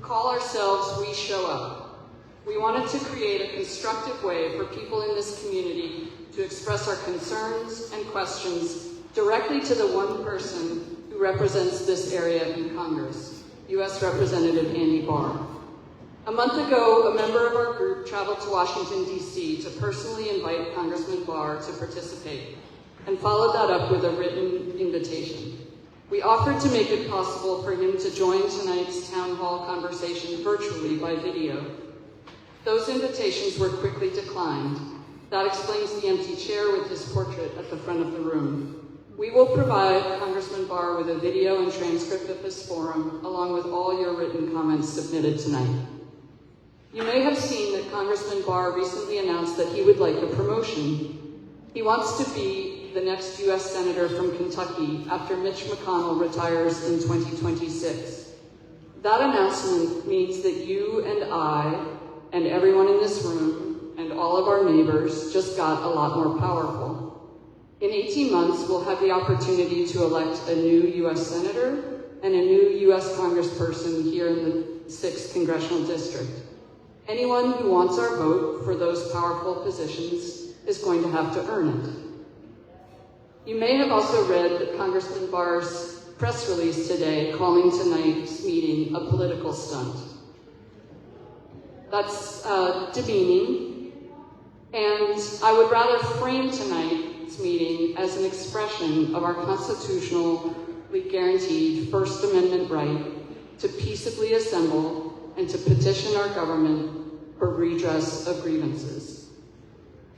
call ourselves We Show Up. We wanted to create a constructive way for people in this community to express our concerns and questions directly to the one person who represents this area in Congress, U.S. Representative Andy Barr. A month ago, a member of our group traveled to Washington, D.C. to personally invite Congressman Barr to participate, and followed that up with a written invitation. We offered to make it possible for him to join tonight's town hall conversation virtually by video. Those invitations were quickly declined. That explains the empty chair with his portrait at the front of the room. We will provide Congressman Barr with a video and transcript of this forum, along with all your written comments submitted tonight. You may have seen that Congressman Barr recently announced that he would like a promotion. He wants to be the next U.S. Senator from Kentucky after Mitch McConnell retires in 2026. That announcement means that you and I, and everyone in this room, and all of our neighbors just got a lot more powerful. In 18 months, we'll have the opportunity to elect a new U.S. Senator and a new U.S. Congressperson here in the 6th Congressional District. Anyone who wants our vote for those powerful positions is going to have to earn it. You may have also read that Congressman Barr's press release today calling tonight's meeting a political stunt. That's demeaning, and I would rather frame tonight's meeting as an expression of our constitutionally guaranteed First Amendment right to peaceably assemble and to petition our government for redress of grievances.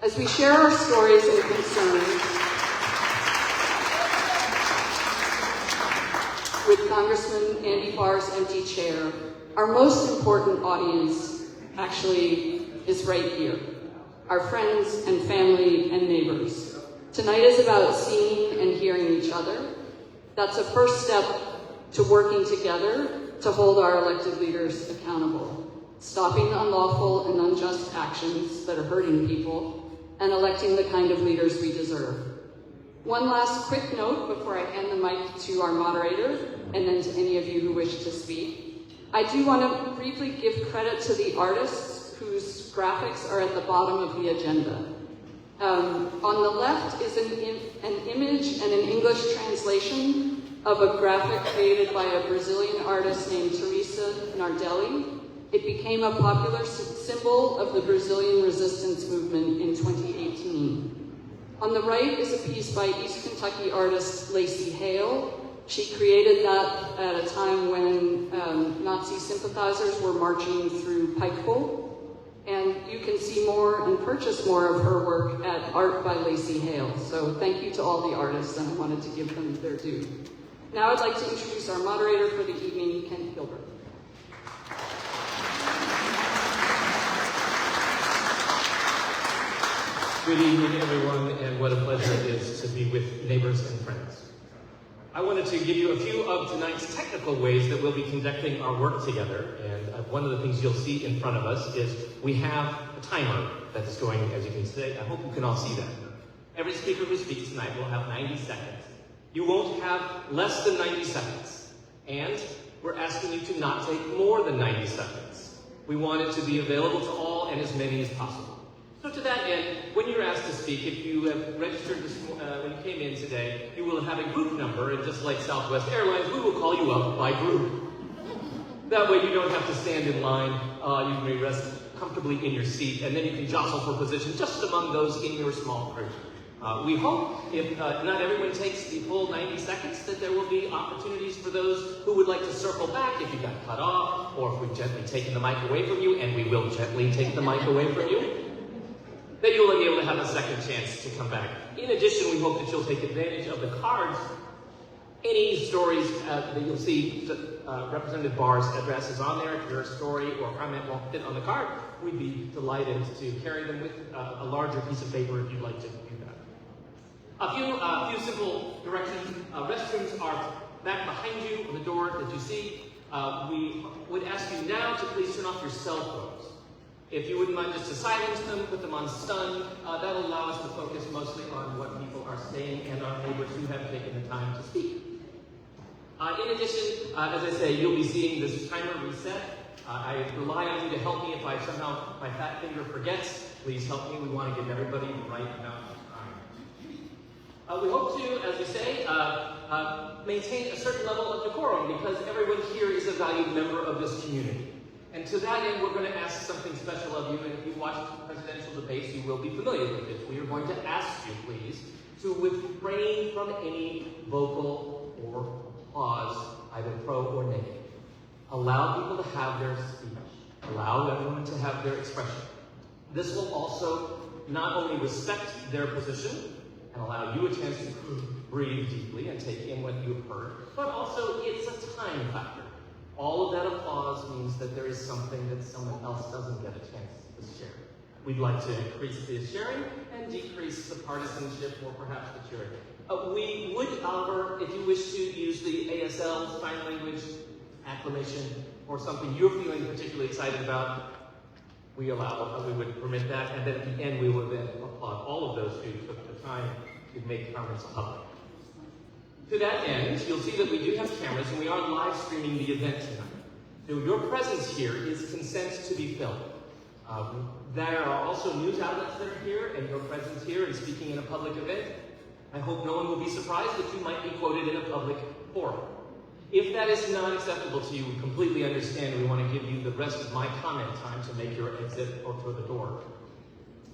As we share our stories and concerns with Congressman Andy Barr's empty chair, our most important audience actually is right here, our friends and family and neighbors. Tonight is about seeing and hearing each other. That's a first step to working together to hold our elected leaders accountable, stopping unlawful and unjust actions that are hurting people, and electing the kind of leaders we deserve. One last quick note before I hand the mic to our moderator, and then to any of you who wish to speak. I do want to briefly give credit to the artists whose graphics are at the bottom of the agenda. On the left is an image and an English translation of a graphic created by a Brazilian artist named Teresa Nardelli. It became a popular symbol of the Brazilian resistance movement in 2018. On the right is a piece by East Kentucky artist Lacey Hale. She created that at a time when Nazi sympathizers were marching through Pikeville. And you can see more and purchase more of her work at Art by Lacey Hale. So thank you to all the artists, and I wanted to give them their due. Now I'd like to introduce our moderator for the evening, Kent Gilbert. Good evening, everyone, and what a pleasure it is to be with neighbors and friends. I wanted to give you a few of tonight's technical ways that we'll be conducting our work together. And one of the things you'll see in front of us is we have a timer that is going, as you can see. I hope you can all see that. Every speaker who speaks tonight will have 90 seconds. You won't have less than 90 seconds. And we're asking you to not take more than 90 seconds. We want it to be available to all and as many as possible. So to that end, when you're asked to speak, if you have registered when you came in today, you will have a group number, and just like Southwest Airlines, we will call you up by group. That way you don't have to stand in line. You may rest comfortably in your seat, and then you can jostle for position just among those in your small group. We hope, if not everyone takes the full 90 seconds, that there will be opportunities for those who would like to circle back if you got cut off, or if we've gently taken the mic away from you, and we will gently take the mic away from you. Then you'll be able to have a second chance to come back. In addition, we hope that you'll take advantage of the cards. Any stories that you'll see Representative Barr's address is on there. If your story or comment won't fit on the card, we'd be delighted to carry them with a larger piece of paper if you'd like to do that. A few simple directions. Restrooms are back behind you on the door that you see. We would ask you now to please turn off your cell phones. If you wouldn't mind just to silence them, put them on stun, that'll allow us to focus mostly on what people are saying and our neighbors who have taken the time to speak. In addition, as I say, you'll be seeing this timer reset. I rely on you to help me if I somehow, my fat finger forgets. Please help me. We want to give everybody the right amount of time. We hope to, as we say, maintain a certain level of decorum because everyone here is a valued member of this community. And to that end, we're going to ask something special of you. And if you watch presidential debates, you will be familiar with this. We are going to ask you, please, to refrain from any vocal or applause, either pro or negative. Allow people to have their speech. Allow everyone to have their expression. This will also not only respect their position and allow you a chance to breathe deeply and take in what you've heard, but also it's a time factor. All of that applause means that there is something that someone else doesn't get a chance to share. We'd like to increase the sharing and decrease the partisanship or perhaps the cheering. We would, however, if you wish to use the ASL, sign language, acclamation, or something you're feeling particularly excited about, we would permit that, and then at the end we would then applaud all of those who took the time to make comments public. To that end, you'll see that we do have cameras and we are live streaming the event tonight. So your presence here is consent to be filmed. There are also news outlets that are here, and your presence here and speaking in a public event, I hope no one will be surprised that you might be quoted in a public forum. If that is not acceptable to you, we completely understand. We want to give you the rest of my comment time to make your exit or to the door.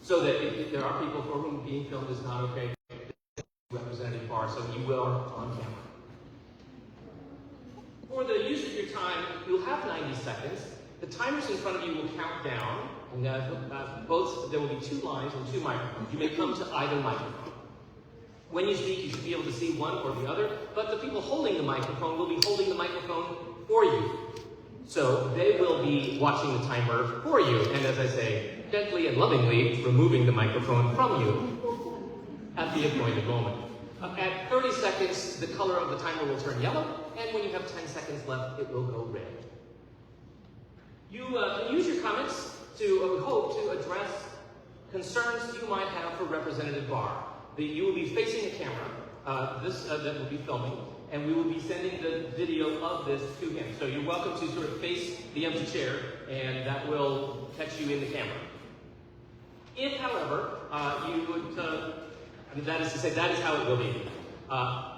So that if there are people for whom being filmed is not okay, Representative Barr, so you will on camera. For the use of your time, you'll have 90 seconds. The timers in front of you will count down, and there will be two lines and two microphones. You may come to either microphone. When you speak, you should be able to see one or the other, but the people holding the microphone will be holding the microphone for you. So they will be watching the timer for you, and as I say, gently and lovingly removing the microphone from you at the appointed moment. At 30 seconds, the color of the timer will turn yellow, and when you have 10 seconds left, it will go red. You can use your comments to, we hope, to address concerns you might have for Representative Barr. You will be facing a camera that will be filming, and we will be sending the video of this to him. So you're welcome to sort of face the empty chair, and that will catch you in the camera. If, however, you would, that is to say, that is how it will be.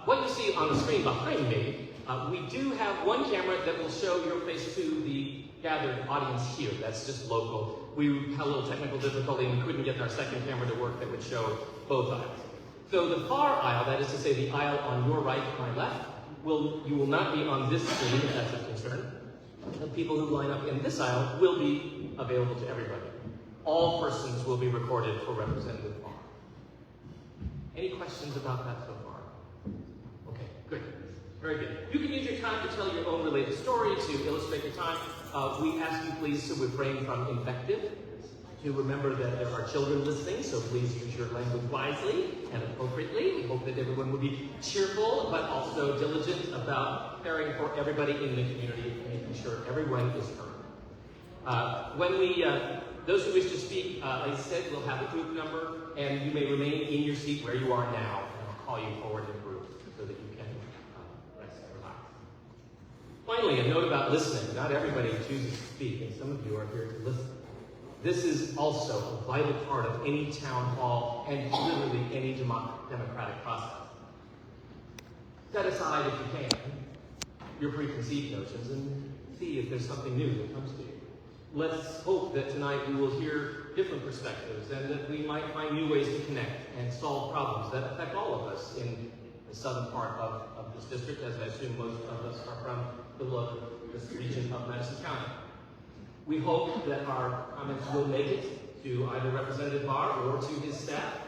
What you see on the screen behind me, we do have one camera that will show your face to the gathered audience here. That's just local. We had a little technical difficulty and we couldn't get our second camera to work that would show both aisles. So the far aisle, that is to say the aisle on your right and my left, you will not be on this screen if that's a concern. The people who line up in this aisle will be available to everybody. All persons will be recorded for Representative Barr. Any questions about that so far? Okay, good. Very good. You can use your time to tell your own related story, to illustrate your time. We ask you please to refrain from invective, to remember that there are children listening, so please use your language wisely and appropriately. We hope that everyone will be cheerful, but also diligent about caring for everybody in the community and making sure everyone is heard. Those who wish to speak, like I said, we'll have a group number, and you may remain in your seat where you are now, and I'll call you forward in group so that you can rest and relax. Finally, a note about listening. Not everybody chooses to speak, and some of you are here to listen. This is also a vital part of any town hall and literally any democratic process. Set aside, if you can, your preconceived notions and see if there's something new that comes to you. Let's hope that tonight we will hear different perspectives and that we might find new ways to connect and solve problems that affect all of us in the southern part of this district, as I assume most of us are from this region of Madison County. We hope that our comments will make it to either Representative Barr or to his staff,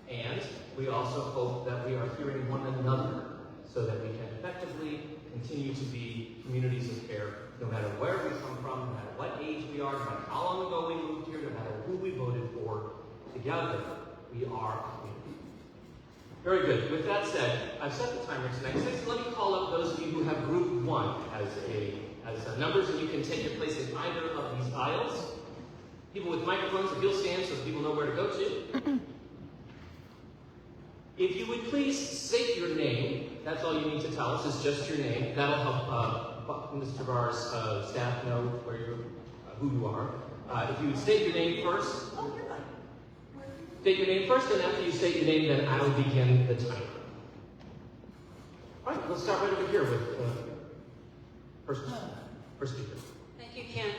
and we also hope that we are hearing one another so that we can effectively continue to be communities of care, no matter where we come from, no matter what age we are, no matter how long ago we moved here, no matter who we voted for. Together, we are a community. Very good. With that said, I've set the timer tonight. So let me call up those of you who have group one as numbers, and you can take your place in either of these aisles. People with microphones, if you'll stand so people know where to go to. If you would please state your name, that's all you need to tell us, is just your name. That'll help Mr. Barr's staff know where who you are. If you would state your name first. State your name first, and after you state your name, then I'll begin the timer. All right, let's start right over here with first speaker. Thank you, Kent.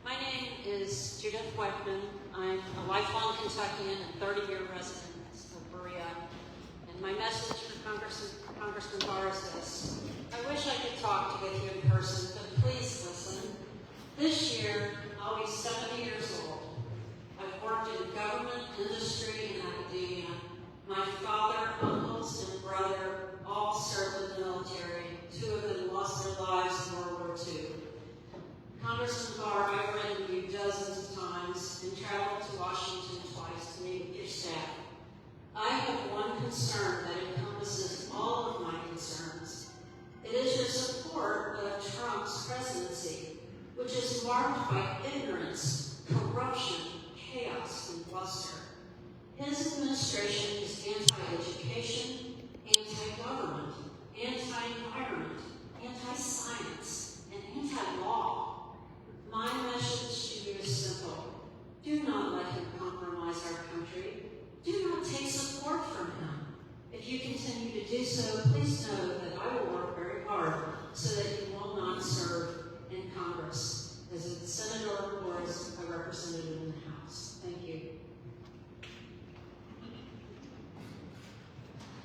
My name is Judith Weckman. I'm a lifelong Kentuckian and 30-year resident of Berea. And my message for Congressman Barr is this. I wish I could talk with you in person, but please listen. This year, I'll be 70 years old. I've worked in government, industry, and academia. My father, uncles, and brother all served in the military. 2 of them lost their lives in World War II. Congressman Barr, I've written you dozens of times and traveled to Washington twice to meet with your staff. I have one concern that encompasses all of my concerns. It is your support of Trump's presidency, which is marked by ignorance, corruption, chaos, and bluster. His administration is anti-education, anti-government, anti-environment, anti-science, and anti-law. My message to you is simple. Do not let him compromise our country. Do not take support from him. If you continue to do so, please know that I will work very hard so that you will not serve in Congress as a senator or as a representative in the House. Thank you.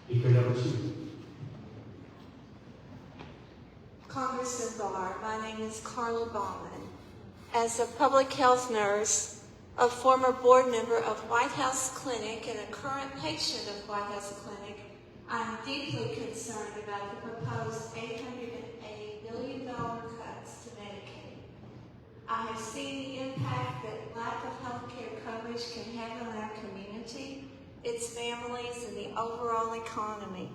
Speaker number 2. Congressman Barr, my name is Carla Baumann. As a public health nurse, a former board member of White House Clinic, and a current patient of White House Clinic, I'm deeply concerned about the proposed $880 billion cuts to Medicaid. I have seen the impact that lack of health care coverage can have on our community, its families, and the overall economy.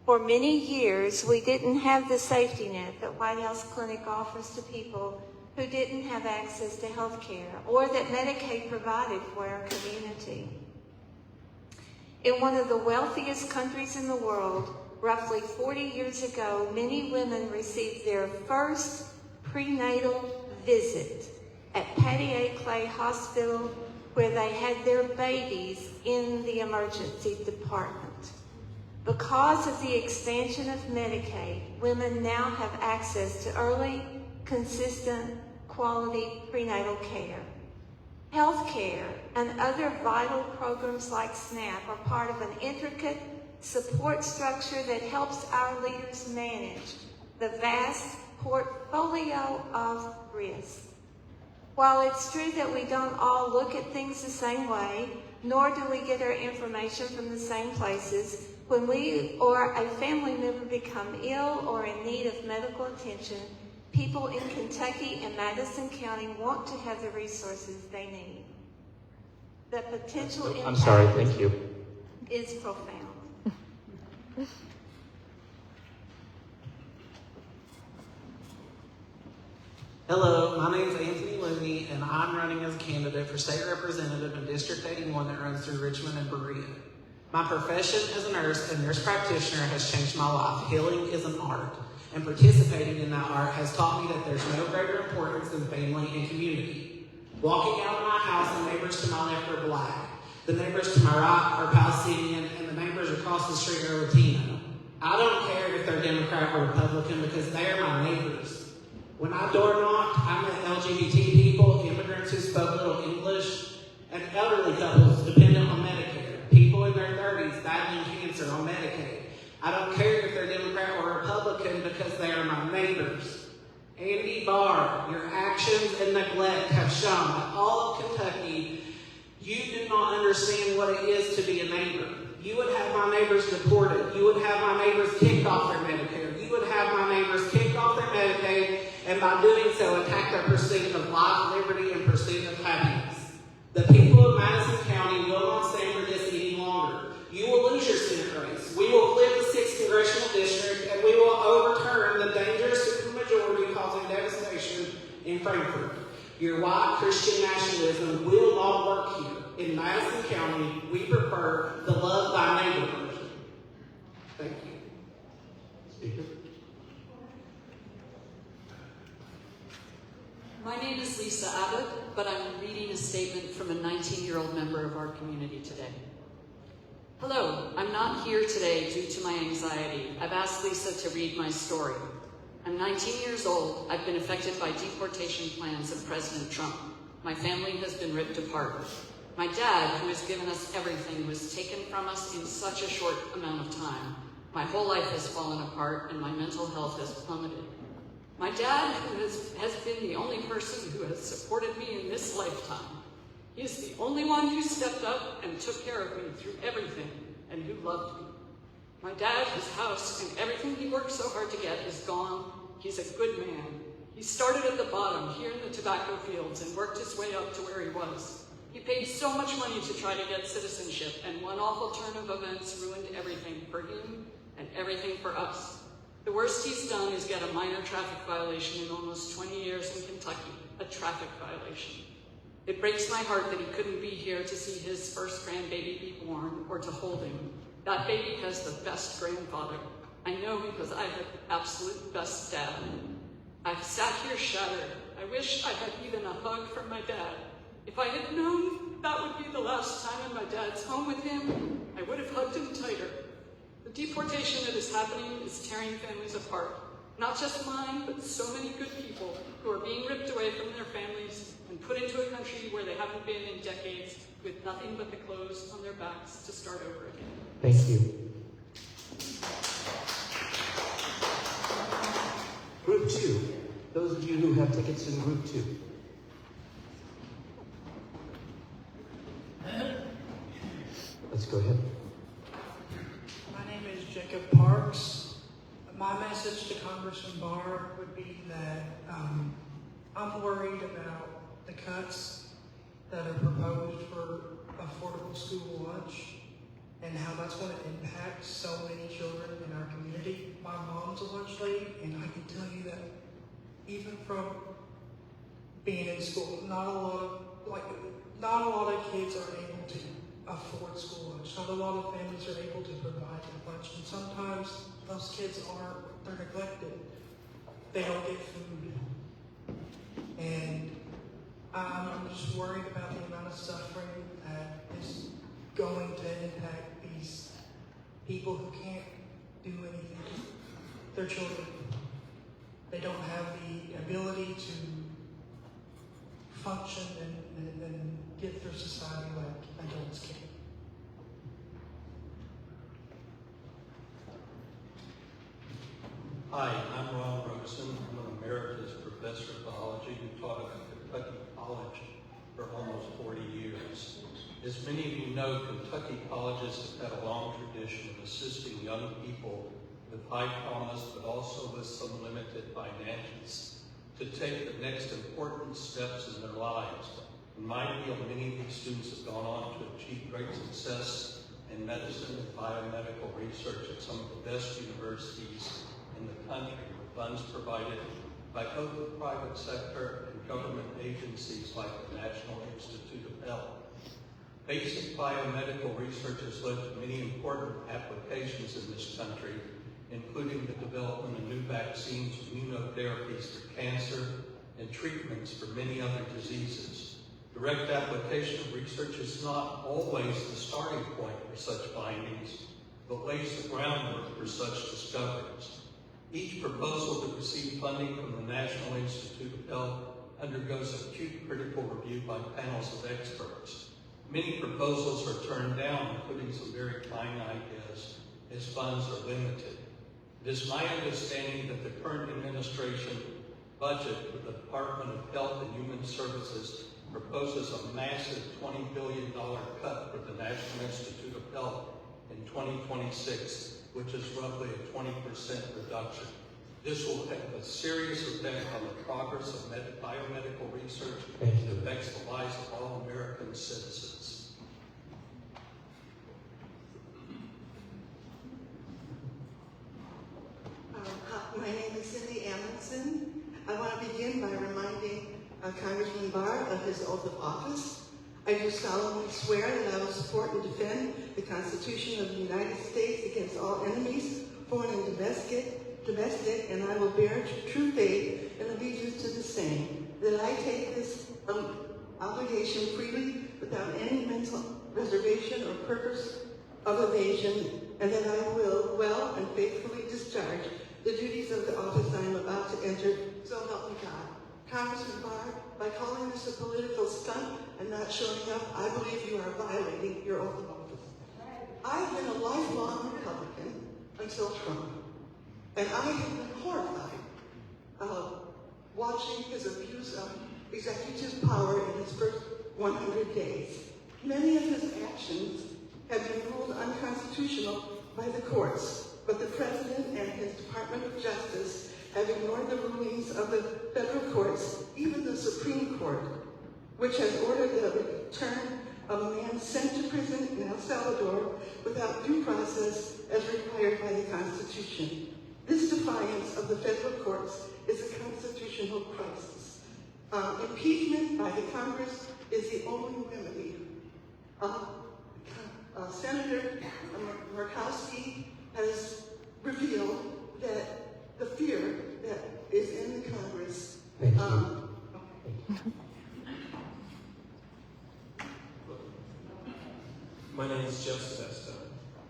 For many years, we didn't have the safety net that White House Clinic offers to people who didn't have access to health care, or that Medicaid provided for our community. In one of the wealthiest countries in the world, roughly 40 years ago, many women received their first prenatal visit at Patty A. Clay Hospital, where they had their babies in the emergency department. Because of the expansion of Medicaid, women now have access to early, consistent, quality prenatal care. Health care and other vital programs like SNAP are part of an intricate support structure that helps our leaders manage the vast portfolio of risk. While it's true that we don't all look at things the same way, nor do we get our information from the same places, when we or a family member become ill or in need of medical attention, people in Kentucky and Madison County want to have the resources they need. The potential impact I'm sorry, thank you. is profound. Hello, my name is Anthony Looney, and I'm running as a candidate for state representative in District 81 that runs through Richmond and Berea. My profession as a nurse and nurse practitioner has changed my life. Healing is an art, and participating in that art has taught me that there's no greater importance than family and community. Walking out of my house, the neighbors to my left are black. The neighbors to my right are Palestinian, and the neighbors across the street are Latino. I don't care if they're Democrat or Republican because they are my neighbors. When I door knocked, I met LGBT people, immigrants who spoke little English, and elderly couples dependent on Medicare, people in their 30s battling cancer on Medicaid. I don't care if they're Democrat or Republican because they are my neighbors. Andy Barr, your actions and neglect have shown that all of Kentucky, you do not understand what it is to be a neighbor. You would have my neighbors deported. You would have my neighbors kicked off their Medicare. You would have my neighbors kicked off their Medicaid, and by doing so, attack their pursuit of life, liberty, and pursuit of happiness. The people of Madison County will not stand for this any longer. You will lose your Senate race. We will flip the 6th Congressional District, and we will overturn the dangerous supermajority causing devastation in Frankfort. Your white Christian nationalism will not work here. In Madison County, we prefer the love thy neighbor version. Thank you. Speaker. My name is Lisa Abbott, but I'm reading a statement from a 19-year-old member of our community today. Hello, I'm not here today due to my anxiety. I've asked Lisa to read my story. I'm 19 years old. I've been affected by deportation plans of President Trump. My family has been ripped apart. My dad, who has given us everything, was taken from us in such a short amount of time. My whole life has fallen apart and my mental health has plummeted. My dad, who has been the only person who has supported me in this lifetime. He is the only one who stepped up and took care of me through everything and who loved me. My dad, his house, and everything he worked so hard to get is gone. He's a good man. He started at the bottom here in the tobacco fields and worked his way up to where he was. He paid so much money to try to get citizenship, and one awful turn of events ruined everything for him and everything for us. The worst he's done is get a minor traffic violation in almost 20 years in Kentucky, a traffic violation. It breaks my heart that he couldn't be here to see his first grandbaby be born or to hold him. That baby has the best grandfather. I know because I had the absolute best dad. I've sat here shattered. I wish I had even a hug from my dad. If I had known that would be the last time in my dad's home with him, I would have hugged him tighter. The deportation that is happening is tearing families apart. Not just mine, but so many good people who are being ripped away from their families and put into a country where they haven't been in decades with nothing but the clothes on their backs to start over again. Thank you. Group 2. Those of you who have tickets in Group 2. Let's go ahead. My name is Jacob Parks. My message to Congressman Barr would be that I'm worried about the cuts that are proposed for affordable school lunch and how that's going to impact so many children in our community. My mom's a lunch lady, and I can tell you that even from being in school, not a lot of kids are able to afford school lunch. Not a lot of families are able to provide the lunch, and sometimes those kids they're neglected. They don't get food. And I'm just worried about the amount of suffering that is going to impact these people who can't do anything to their children. They don't have the ability to function and get through society like adults can. Hi, I'm Ron Robeson. I'm an emeritus professor of biology who taught at Kentucky College for almost 40 years. As many of you know, Kentucky colleges have had a long tradition of assisting young people with high promise, but also with some limited finances, to take the next important steps in their lives. In my field, many of these students have gone on to achieve great success in medicine and biomedical research at some of the best universities in the country, with funds provided by both the private sector and government agencies like the National Institute of Health. Basic biomedical research has led to many important applications in this country, including the development of new vaccines, immunotherapies for cancer, and treatments for many other diseases. Direct application of research is not always the starting point for such findings, but lays the groundwork for such discoveries. Each proposal to receive funding from the National Institute of Health undergoes acute critical review by panels of experts. Many proposals are turned down, including some very fine ideas, as funds are limited. It is my understanding that the current administration budget for the Department of Health and Human Services proposes a massive $20 billion cut for the National Institute of Health in 2026, which is roughly a 20% reduction. This will have a serious effect on the progress of biomedical research and affects the lives of all American citizens. Hi, my name is Cindy Amundsen. I want to begin by reminding Congressman Barr of his oath of office. I do solemnly swear that I will support and defend the Constitution of the United States against all enemies, foreign and domestic, and I will bear true faith and allegiance to the same, that I obligation freely without any mental reservation or purpose of evasion, and that I will well and faithfully discharge the duties of the office I am about to enter, so help me God. Congressman Barr, by calling this a political stunt and not showing up, I believe you are violating your oath of office. I have been a lifelong Republican until Trump, and I have been horrified watching his abuse of executive power in his first 100 days. Many of his actions have been ruled unconstitutional by the courts, but the President and his Department of Justice have ignored the rulings of the federal courts, even the Supreme Court, which has ordered the return of a man sent to prison in El Salvador without due process as required by the Constitution. This defiance of the federal courts is a constitutional crisis. Impeachment by the Congress is the only remedy. Senator Murkowski has revealed that the fear that is in the Congress. Thank you. My name is Jeff Sebesta.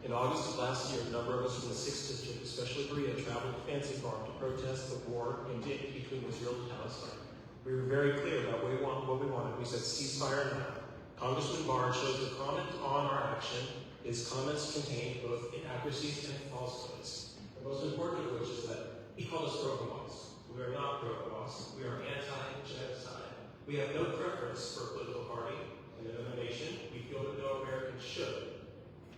In August of last year, a number of us from the 6th District, especially Berea, traveled to Fancy Farm to protest the war between Israel and Palestine. We were very clear about what we wanted. We said ceasefire now. Congressman Barr chose to comment on our action. His comments contained both inaccuracies and falsehoods. The most important of which is that he called us pro-Hamas. We are not pro-Hamas. We are anti-genocide. We have no preference for a political party and another nation. We feel that no American should.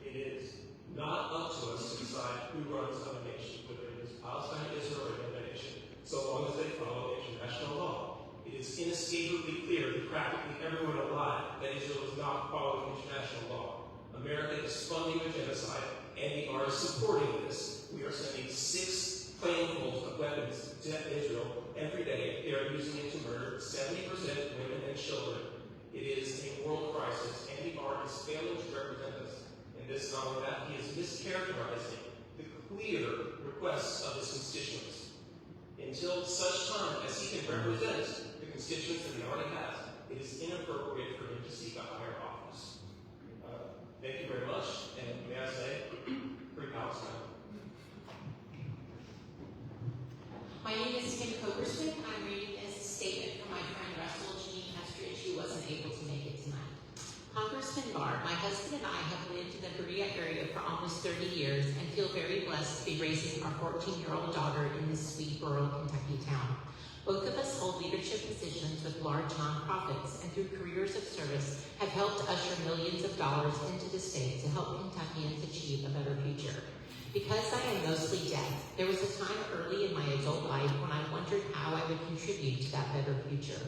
It is not up to us to decide who runs our nation, whether it is Palestine, Israel, or another nation, so long as they follow international law. It is inescapably clear to practically everyone alive that Israel is not following international law. America is funding a genocide, and we are supporting this. We are sending 6 planefuls of weapons to Israel every day. They are using it to murder 70% of women and children. It is a world crisis, and Barr is failing to represent us in this. Not only that, he is mischaracterizing the clear requests of his constituents. Until such time as he can represent the constituents that he already has, it is inappropriate for him to seek a higher office. Thank you very much, and may I say, free Palestine. My name is Kim Copersmith. I'm reading this statement from my friend Russell Janine Hestridge, who wasn't able to make it tonight. Congressman Barr, my husband and I have lived in the Berea area for almost 30 years and feel very blessed to be raising our 14-year-old daughter in this sweet rural Kentucky town. Both of us hold leadership positions with large nonprofits and through careers of service have helped usher millions of dollars into the state to help Kentuckians achieve a better future. Because I am mostly deaf, there was a time early in my adult life when I wondered how I would contribute to that better future.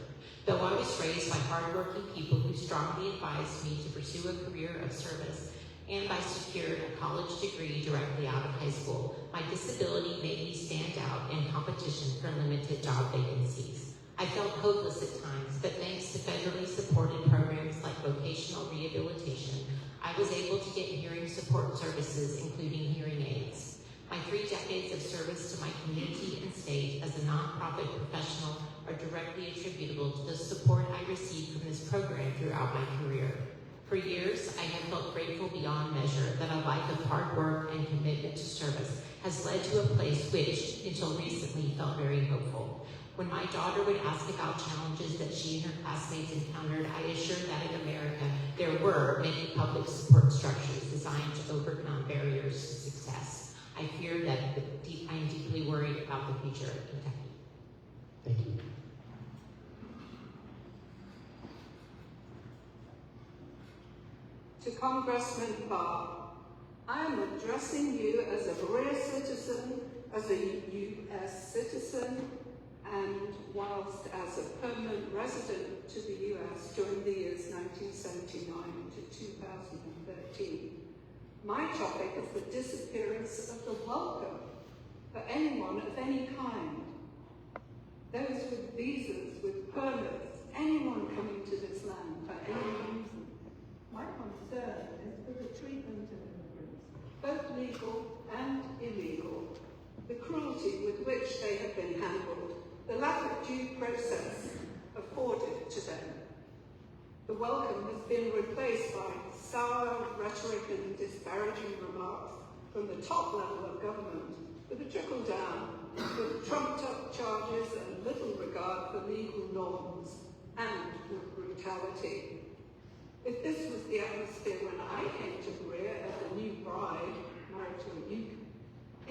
Though I was raised by hardworking people who strongly advised me to pursue a career of service, and I secured a college degree directly out of high school, my disability made me stand out in competition for limited job vacancies. I felt hopeless at times, but thanks to federally supported programs like vocational rehabilitation, I was able to get hearing support services, including hearing aids. My 3 decades of service to my community and state as a nonprofit professional are directly attributable to the support I received from this program throughout my career. For years, I have felt grateful beyond measure that a life of hard work and commitment to service has led to a place which, until recently, felt very hopeful. When my daughter would ask about challenges that she and her classmates encountered, I assured that in America, there were many public support structures designed to overcome barriers to success. I fear that I am deeply worried about the future of Kentucky. Thank you. To Congressman Barr, I am addressing you as a Berea citizen, as a U.S. citizen, and whilst as a permanent resident to the U.S. during the years 1979 to 2013. My topic is the disappearance of the welcome for anyone of any kind. Those with visas, with permits, anyone coming to this land for any reason. My concern is for the treatment of immigrants, both legal and illegal, the cruelty with which they have been handled, the lack of due process afforded to them. The welcome has been replaced by sour rhetoric and disparaging remarks from the top level of government, with a trickle down, with trumped up charges and little regard for legal norms and with brutality. If this was the atmosphere when I came to Berea as a new bride, married to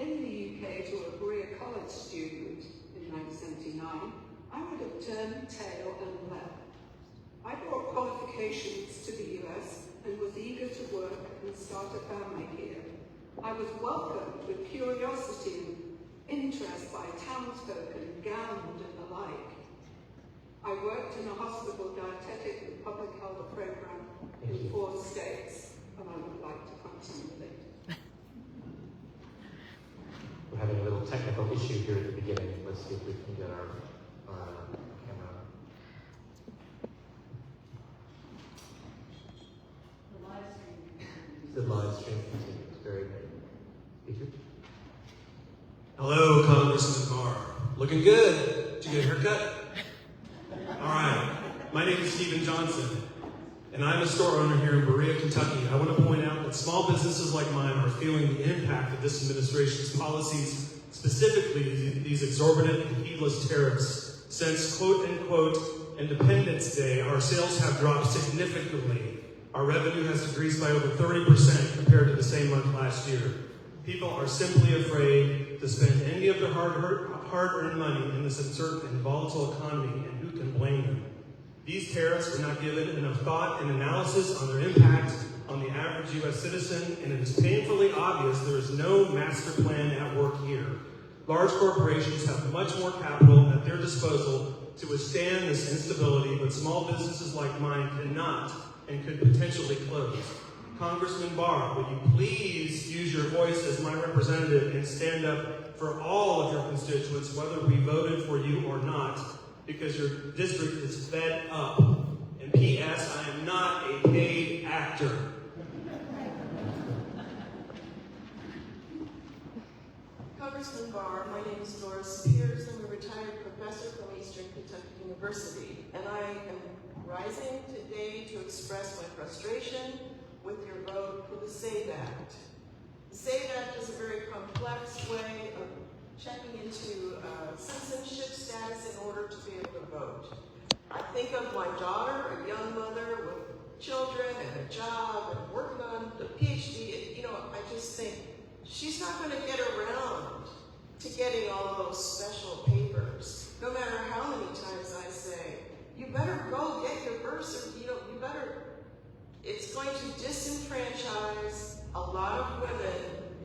in the UK to a Berea College student in 1979, I would have turned tail and left. I brought qualifications to the US and was eager to work and start a family here. I was welcomed with curiosity and interest by townsfolk and gowned and the like. I worked in a hospital dietetic and public health program in 4 states, and I would like to continue later. We're having a little technical issue here at the beginning. Let's see if we can get our camera. The live stream continues. Very good. Peter? Hello, Congressman Barr. Looking good. Did you get a haircut? All right. My name is Stephen Johnson, and I'm a store owner here in Berea, Kentucky. I want to point out that small businesses like mine are feeling the impact of this administration's policies, specifically these exorbitant and heedless tariffs. Since quote-unquote Independence Day, our sales have dropped significantly. Our revenue has decreased by over 30% compared to the same month last year. People are simply afraid to spend any of their hard-earned money in this uncertain and volatile economy, and who can blame them? These tariffs were not given enough thought and analysis on their impact on the average U.S. citizen, and it is painfully obvious there is no master plan at work here. Large corporations have much more capital at their disposal to withstand this instability, but small businesses like mine cannot and could potentially close. Congressman Barr, would you please use your voice as my representative and stand up for all of your constituents, whether we voted for you or not, because your district is fed up. And P.S., I am not a paid actor. Congressman Barr, my name is Doris Pierce. I'm a retired professor from Eastern Kentucky University, and I am rising today to express my frustration with your vote for the SAVE Act. The SAVE Act is a very complex way of checking into citizenship status in order to be able to vote. I think of my daughter, a young mother with children and a job and working on the PhD. I just think she's not going to get around to getting all those special papers, no matter how many times I say, you better go get your birth certificate, you better. It's going to disenfranchise a lot of women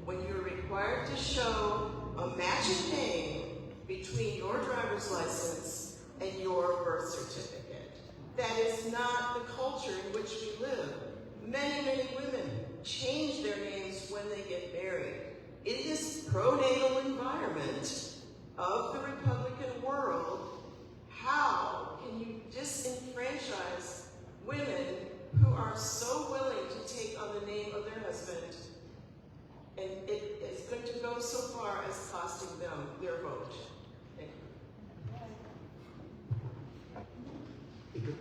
when you're required to show a matching name between your driver's license and your birth certificate. That is not the culture in which we live. Many, many women change their names when they get married. In this pronatal environment of the Republican world, how can you disenfranchise women who are so willing to take on the name of their husband? And it is going to go so far as costing them their vote. Thank you.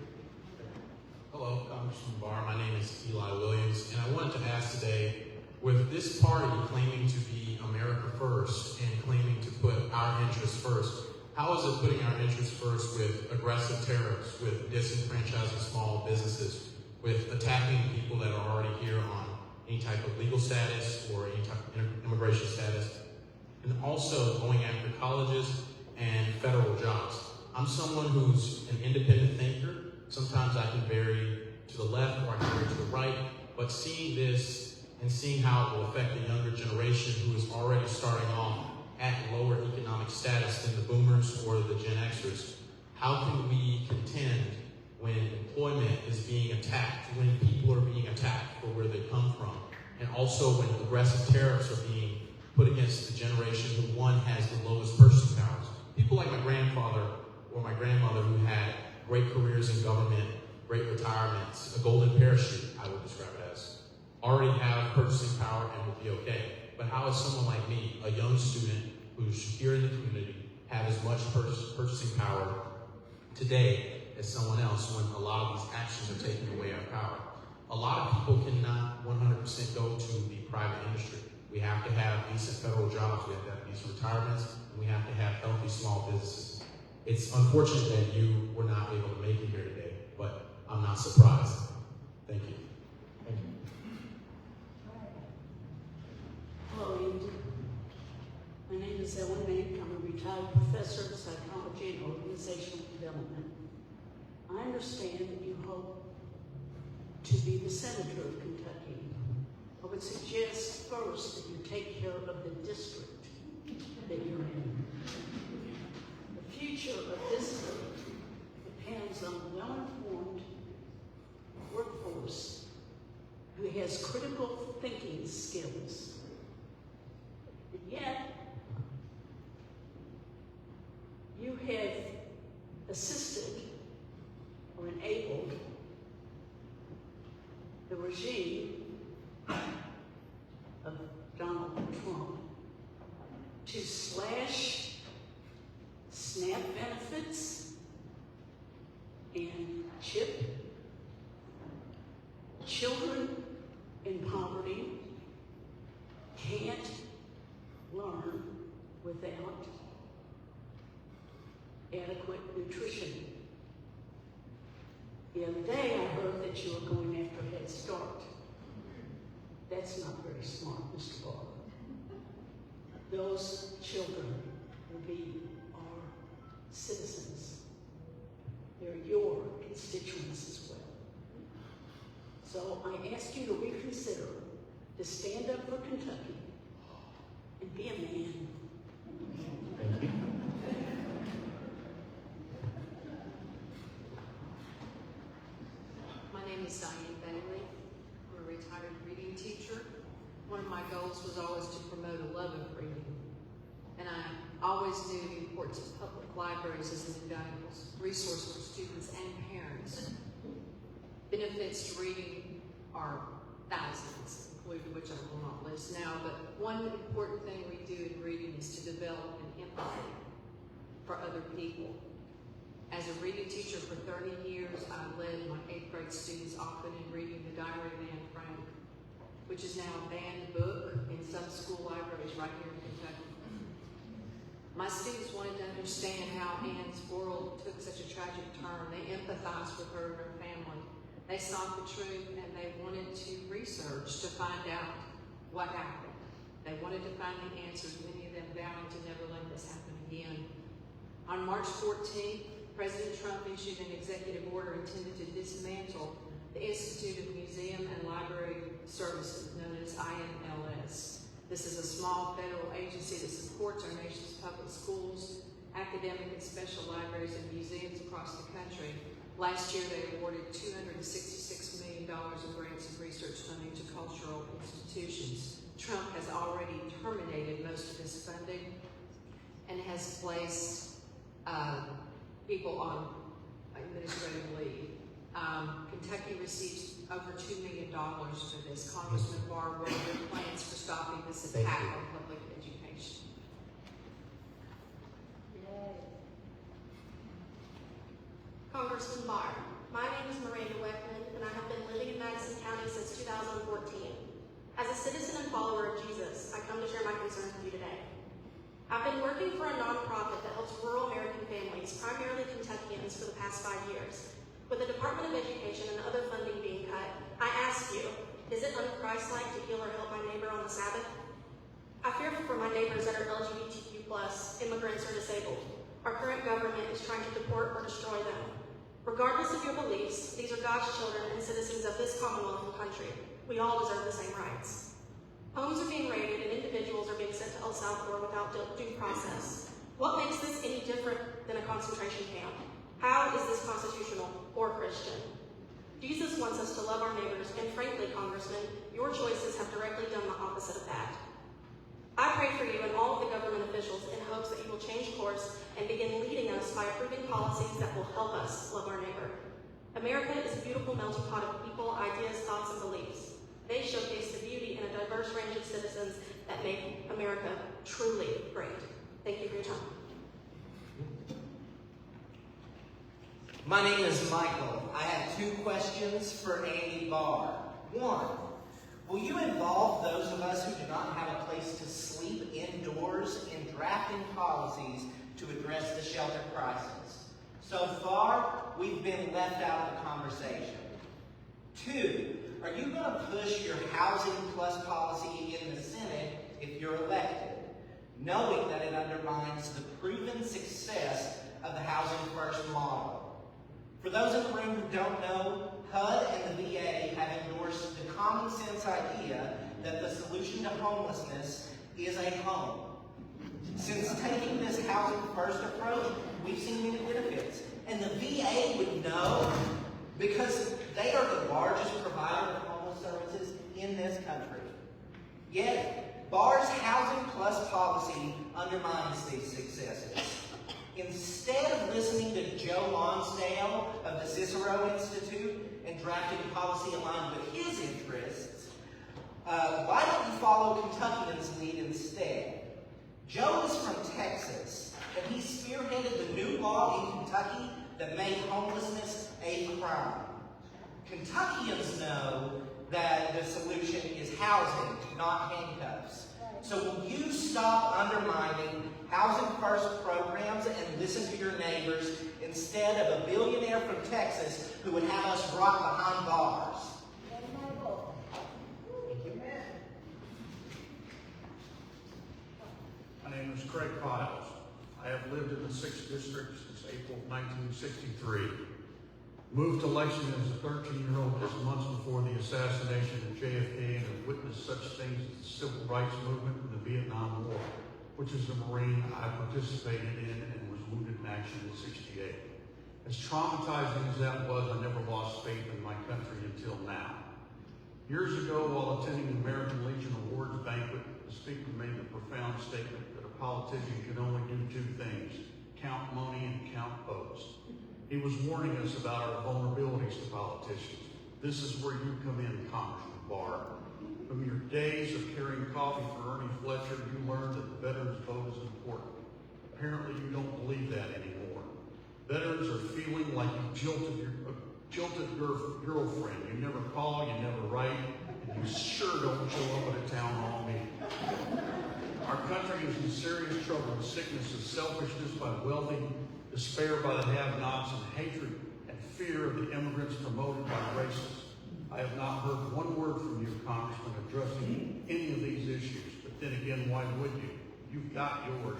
Hello, Congressman Barr. My name is Eli Williams, and I wanted to ask today, with this party claiming to be America first and claiming to put our interests first, how is it putting our interests first with aggressive tariffs, with disenfranchising small businesses, with attacking people that are already here on any type of legal status or any type of immigration status, and also going after colleges and federal jobs? I'm someone who's an independent thinker. Sometimes I can vary to the left or I can vary to the right, but seeing this and seeing how it will affect the younger generation who is already starting off at lower economic status than the boomers or the Gen Xers, how can we contend when employment is being attacked, when people are being attacked for where they come from, and also when aggressive tariffs are being put against the generation who, one, has the lowest purchasing powers? People like my grandfather or my grandmother who had great careers in government, great retirements, a golden parachute, I would describe it as, already have purchasing power and will be okay. But how is someone like me, a young student who's here in the community, have as much purchasing power today as someone else when a lot of these actions are taking away our power. A lot of people cannot 100% go to the private industry. We have to have decent federal jobs, we have to have decent retirements, and we have to have healthy small businesses. It's unfortunate that you were not able to make it here today, but I'm not surprised. Thank you. Thank you. Hello, Andy. My name is Ellen Mack. I'm a retired professor of psychology and organizational development. I understand that you hope to be the senator of Kentucky. I would suggest first that you take care of the district that you're in. The future of this state depends on a well-informed workforce who has critical thinking skills. And yet, you have assisted or enabled the regime of Donald Trump to slash SNAP benefits and chip children in poverty can't learn without adequate nutrition. The other day I heard that you were going after Head Start. That's not very smart, Mr. Barr. Those children will be our citizens. They're your constituents as well. So I ask you to reconsider, to stand up for Kentucky and be a man. Thank you. My name is Diane Bailey. I'm a retired reading teacher. One of my goals was always to promote a love of reading. And I always knew the importance of public libraries as an invaluable resource for students and parents. Benefits to reading are thousands, including which I will not list now, but one important thing we do in reading is to develop an empathy for other people. As a reading teacher for 30 years, I led my 8th grade students often in reading The Diary of Anne Frank, which is now a banned book in some school libraries right here in Kentucky. My students wanted to understand how Anne's world took such a tragic turn. They empathized with her and her family. They sought the truth and they wanted to research to find out what happened. They wanted to find the answers, many of them vowing to never let this happen again. On March 14th, President Trump issued an executive order intended to dismantle the Institute of Museum and Library Services, known as IMLS. This is a small federal agency that supports our nation's public schools, academic and special libraries, and museums across the country. Last year, they awarded $266 million in grants and research funding to cultural institutions. Trump has already terminated most of this funding and has placed people on administrative leave. Kentucky receives over $2 million for this. Congressman Barr, what are your plans for stopping this attack on public education? Congressman Barr, my name is Miranda Weckman, and I have been living in Madison County since 2014. As a citizen and follower of Jesus, I come to share my concerns with you today. I've been working for a nonprofit that helps rural American families, primarily Kentuckians, for the past 5 years. With the Department of Education and other funding being cut, I ask you, is it un-Christ-like to heal or help my neighbor on the Sabbath? I fear for my neighbors that are LGBTQ+, immigrants, or disabled. Our current government is trying to deport or destroy them. Regardless of your beliefs, these are God's children and citizens of this Commonwealth and country. We all deserve the same rights. Homes are being raided and individuals are being sent to El Salvador without due process. What makes this any different than a concentration camp? How is this constitutional or Christian? Jesus wants us to love our neighbors, and frankly, Congressman, your choices have directly done the opposite of that. I pray for you and all of the government officials in hopes that you will change course and begin leading us by approving policies that will help us love our neighbor. America is a beautiful melting pot of people, ideas, thoughts, and beliefs. They showcase the beauty in a diverse range of citizens that make America truly great. Thank you for your time. My name is Michael. I have 2 questions for Andy Barr. 1, will you involve those of us who do not have a place to sleep indoors in drafting policies to address the shelter crisis? So far, we've been left out of the conversation. 2, are you going to push your Housing Plus policy in the Senate if you're elected, knowing that it undermines the proven success of the Housing First model? For those in the room who don't know, HUD and the VA have endorsed the common sense idea that the solution to homelessness is a home. Since taking this Housing First approach, we've seen many benefits. And the VA would know because they are the largest provider of homeless services in this country. Yet, Barr's Housing Plus policy undermines these successes. Instead of listening to Joe Lonsdale of the Cicero Institute and drafting a policy aligned with his interests, why don't you follow Kentuckians' lead instead? Joe is from Texas, and he spearheaded the new law in Kentucky that made homelessness a crime. Kentuckians know that the solution is housing, not handcuffs. So will you stop undermining Housing First programs and listen to your neighbors instead of a billionaire from Texas who would have us rock behind bars? My name is Craig Piles. I have lived in the 6th District since April 1963. Moved to Lexington as a 13-year-old just months before the assassination of JFK and have witnessed such things as the Civil Rights Movement and the Vietnam War, which as a Marine I participated in and was wounded in action in '68. As traumatizing as that was, I never lost faith in my country until now. Years ago, while attending the American Legion Awards banquet, the speaker made the profound statement that a politician can only do 2 things, count money and count votes. He was warning us about our vulnerabilities to politicians. This is where you come in, Congressman Barr. From your days of carrying coffee for Ernie Fletcher, you learned that the veterans' vote is important. Apparently, you don't believe that anymore. Veterans are feeling like you jilted your girlfriend. You never call, you never write, and you sure don't show up at a town hall meeting. Our country is in serious trouble with sickness of selfishness by the wealthy, despair by the have-nots, and hatred and fear of the immigrants promoted by racists. I have not heard one word from you, Congressman, addressing any of these issues. But then again, why would you? You've got yours.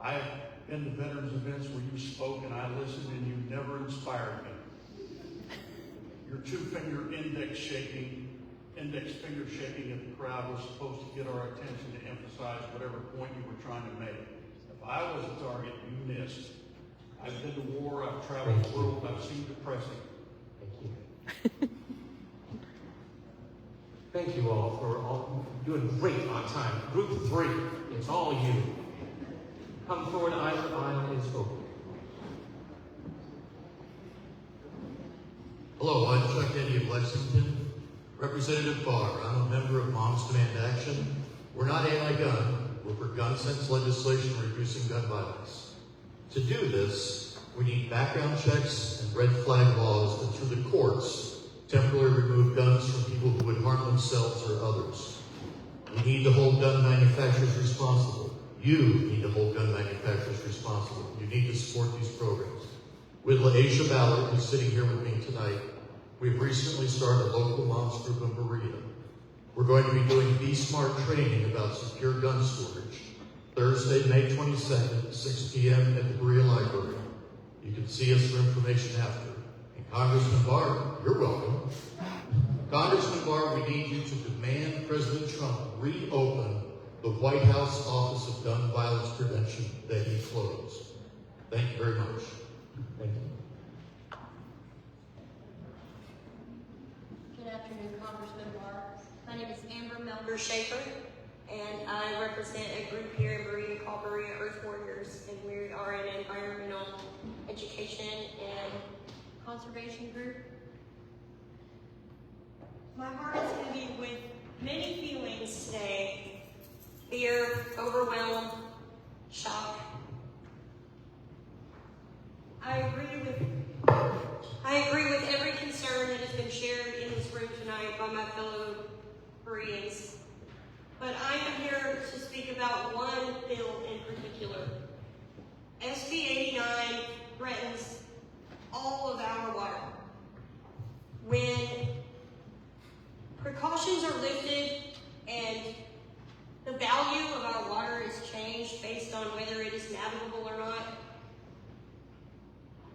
I have been to veterans events where you spoke and I listened and you never inspired me. Your 2-finger index finger shaking at the crowd was supposed to get our attention to emphasize whatever point you were trying to make. If I was a target, you missed. I've been to war, I've traveled the world, I've seen depressing. Thank you. Thank you all for all doing great on time. Group 3, it's all you. Come forward, either aisle is open. Hello, I'm Chuck Eddy of Lexington. Representative Barr, I'm a member of Moms Demand Action. We're not anti-gun, we're for gun sense legislation reducing gun violence. To do this, we need background checks and red flag laws that through the courts temporarily remove guns from people who would harm themselves or others. We need to hold gun manufacturers responsible. You need to hold gun manufacturers responsible. You need to support these programs. With LaAsia Ballard, who's sitting here with me tonight, we've recently started a local moms group in Berea. We're going to be doing Be Smart training about secure gun storage. Thursday, May 22nd at 6 p.m. at the Berea Library. You can see us for information after. And Congressman Barr, you're welcome. Congressman Barr, we need you to demand President Trump reopen the White House Office of Gun Violence Prevention that he closed. Thank you very much. Thank you. Good afternoon, Congressman Barr. My name is Amber Melder Schaefer, and I represent a group here in Berea called Berea Earth Warriors, and we are an environmental education and conservation group. My heart is heavy with many feelings today: fear, overwhelm, shock. I agree with by my fellow Bereans. But I am here to speak about one bill in particular. SB 89 threatens all of our water. When precautions are lifted and the value of our water is changed based on whether it is navigable or not,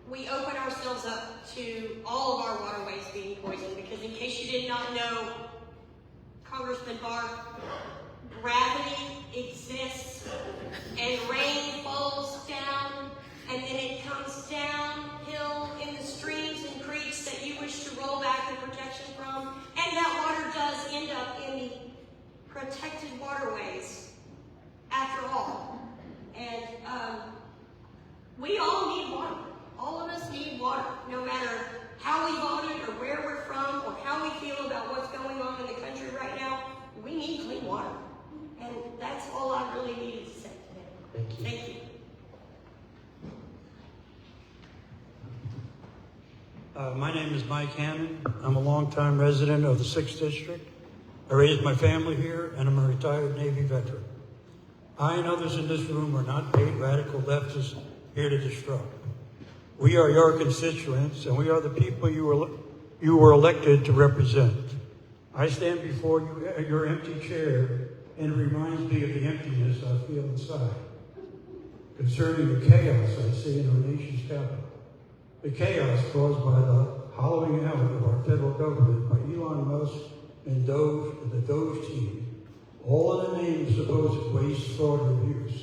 we open ourselves up to all of our waterways being poisoned. Because in case you did not know, Congressman Barr, gravity exists and rain falls down and then it comes downhill in the streams and creeks that you wish to roll back the protection from, and that water does end up in the protected waterways after all. And we all need water. All of us need water, no matter how we voted or where we're from or how we feel about what's going on in the country right now. We need clean water. And that's all I really needed to say today. Thank you. Thank you. My name is Mike Hannon. I'm a longtime resident of the 6th District. I raised my family here, and I'm a retired Navy veteran. I and others in this room are not paid radical leftists here to disrupt. We are your constituents, and we are the people you were elected to represent. I stand before you at your empty chair, and it reminds me of the emptiness I feel inside concerning the chaos I see in our nation's capital. The chaos caused by the hollowing out of our federal government by Elon Musk and Doge and the Doge team, all in the name of supposed waste, fraud, and abuse.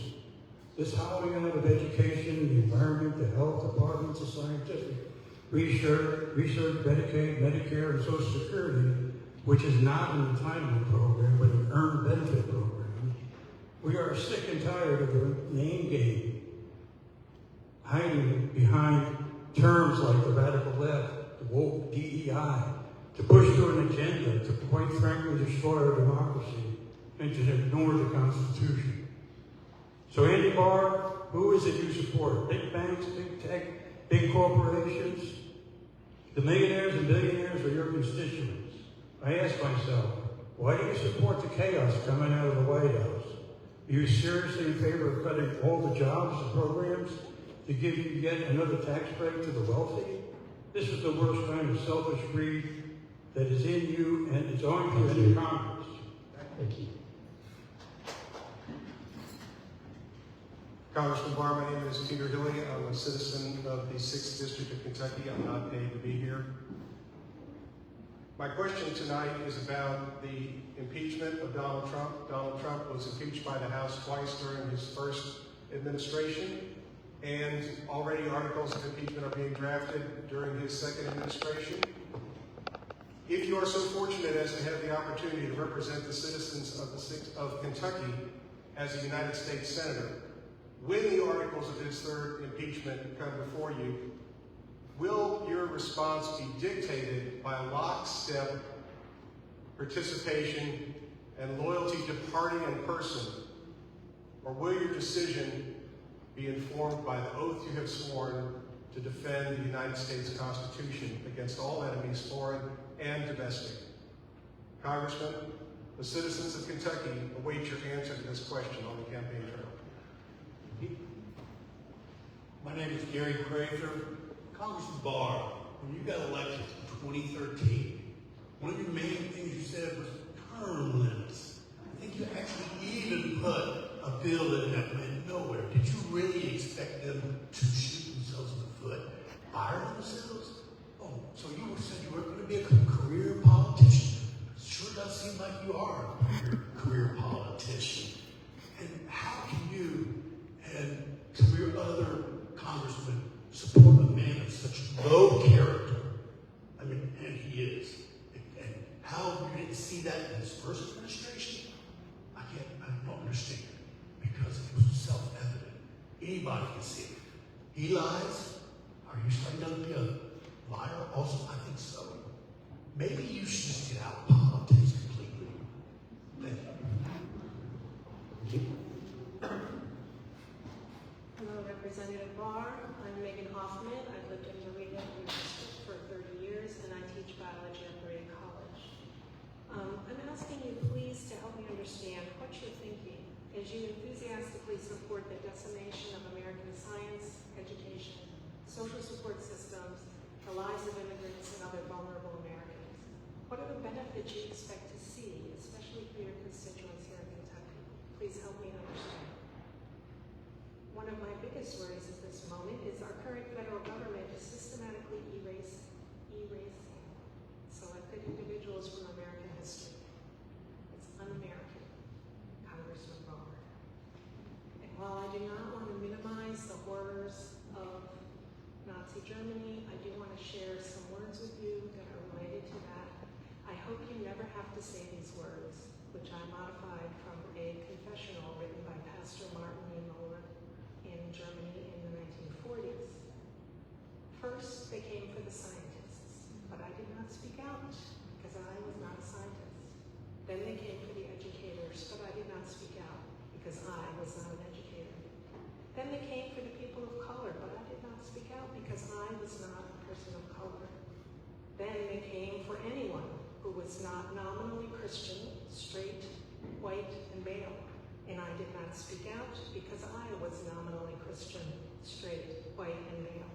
This hollowing out of education, the environment, the health departments, the scientific research, Medicaid, Medicare, and Social Security, which is not an entitlement program, but an earned benefit program. We are sick and tired of the name game, hiding behind terms like the radical left, the woke DEI, to push through an agenda to quite frankly destroy our democracy and to ignore the Constitution. So Andy Barr, who is it you support? Big banks, big tech, big corporations? The millionaires and billionaires are your constituents. I ask myself, why do you support the chaos coming out of the White House? Are you seriously in favor of cutting all the jobs and programs to give you yet another tax break to the wealthy? This is the worst kind of selfish greed that is in you and it's on you in Congress. Thank you. Congressman Barr, my name is Peter Hilly. I'm a citizen of the 6th District of Kentucky. I'm not paid to be here. My question tonight is about the impeachment of Donald Trump. Donald Trump was impeached by the House twice during his first administration, and already articles of impeachment are being drafted during his second administration. If you are so fortunate as to have the opportunity to represent the citizens of Kentucky as a United States Senator, when the articles of his third impeachment come before you, will your response be dictated by lockstep participation and loyalty to party and person, or will your decision be informed by the oath you have sworn to defend the United States Constitution against all enemies, foreign and domestic? Congressman, the citizens of Kentucky await your answer to this question on the campaign trail. My name is Gary Craver. Congressman Barr, when you got elected in 2013, one of your main things you said was term limits. I think you actually even put a bill that went nowhere. Did you really expect them to shoot themselves in the foot, fire themselves? Oh, so you said you were going to be a career politician. It sure does seem like you are a career politician. And how can you and some of your other congressmen support a man of such low character? I mean, and he is. And how you didn't see that in his first administration? I don't understand. Because it was self-evident. Anybody can see it. He lies. Are you starting to be a liar also? I think so. Maybe you should just get out of politics completely. Thank you. Hello, Representative Barr. I'm Megan Hoffman. I've lived in Berea for 30 years, and I teach biology at Berea College. as you enthusiastically support the decimation of American science, education, social support systems, the lives of immigrants and other vulnerable Americans, what are the benefits you expect to see, especially for your constituents here in Kentucky? Please help me understand. One of my biggest worries at this moment is our current federal government is systematically erasing selected individuals from American history. It's un-American, Congressman Barr. And while I do not want to minimize the horrors of Nazi Germany, I do want to share some words with you that are related to that. I hope you never have to say these words, which I modified from a confessional written by Pastor Martin Niemöller in Germany in the 1940s. First, they came for the scientists, but I did not speak out because I was not a scientist. Then they came for the educators, but I did not speak out because I was not an educator. Then they came for the people of color, but I did not speak out because I was not a person of color. Then they came for anyone who was not nominally Christian, straight, white, and male. And I did not speak out because I was nominally Christian, straight, white, and male.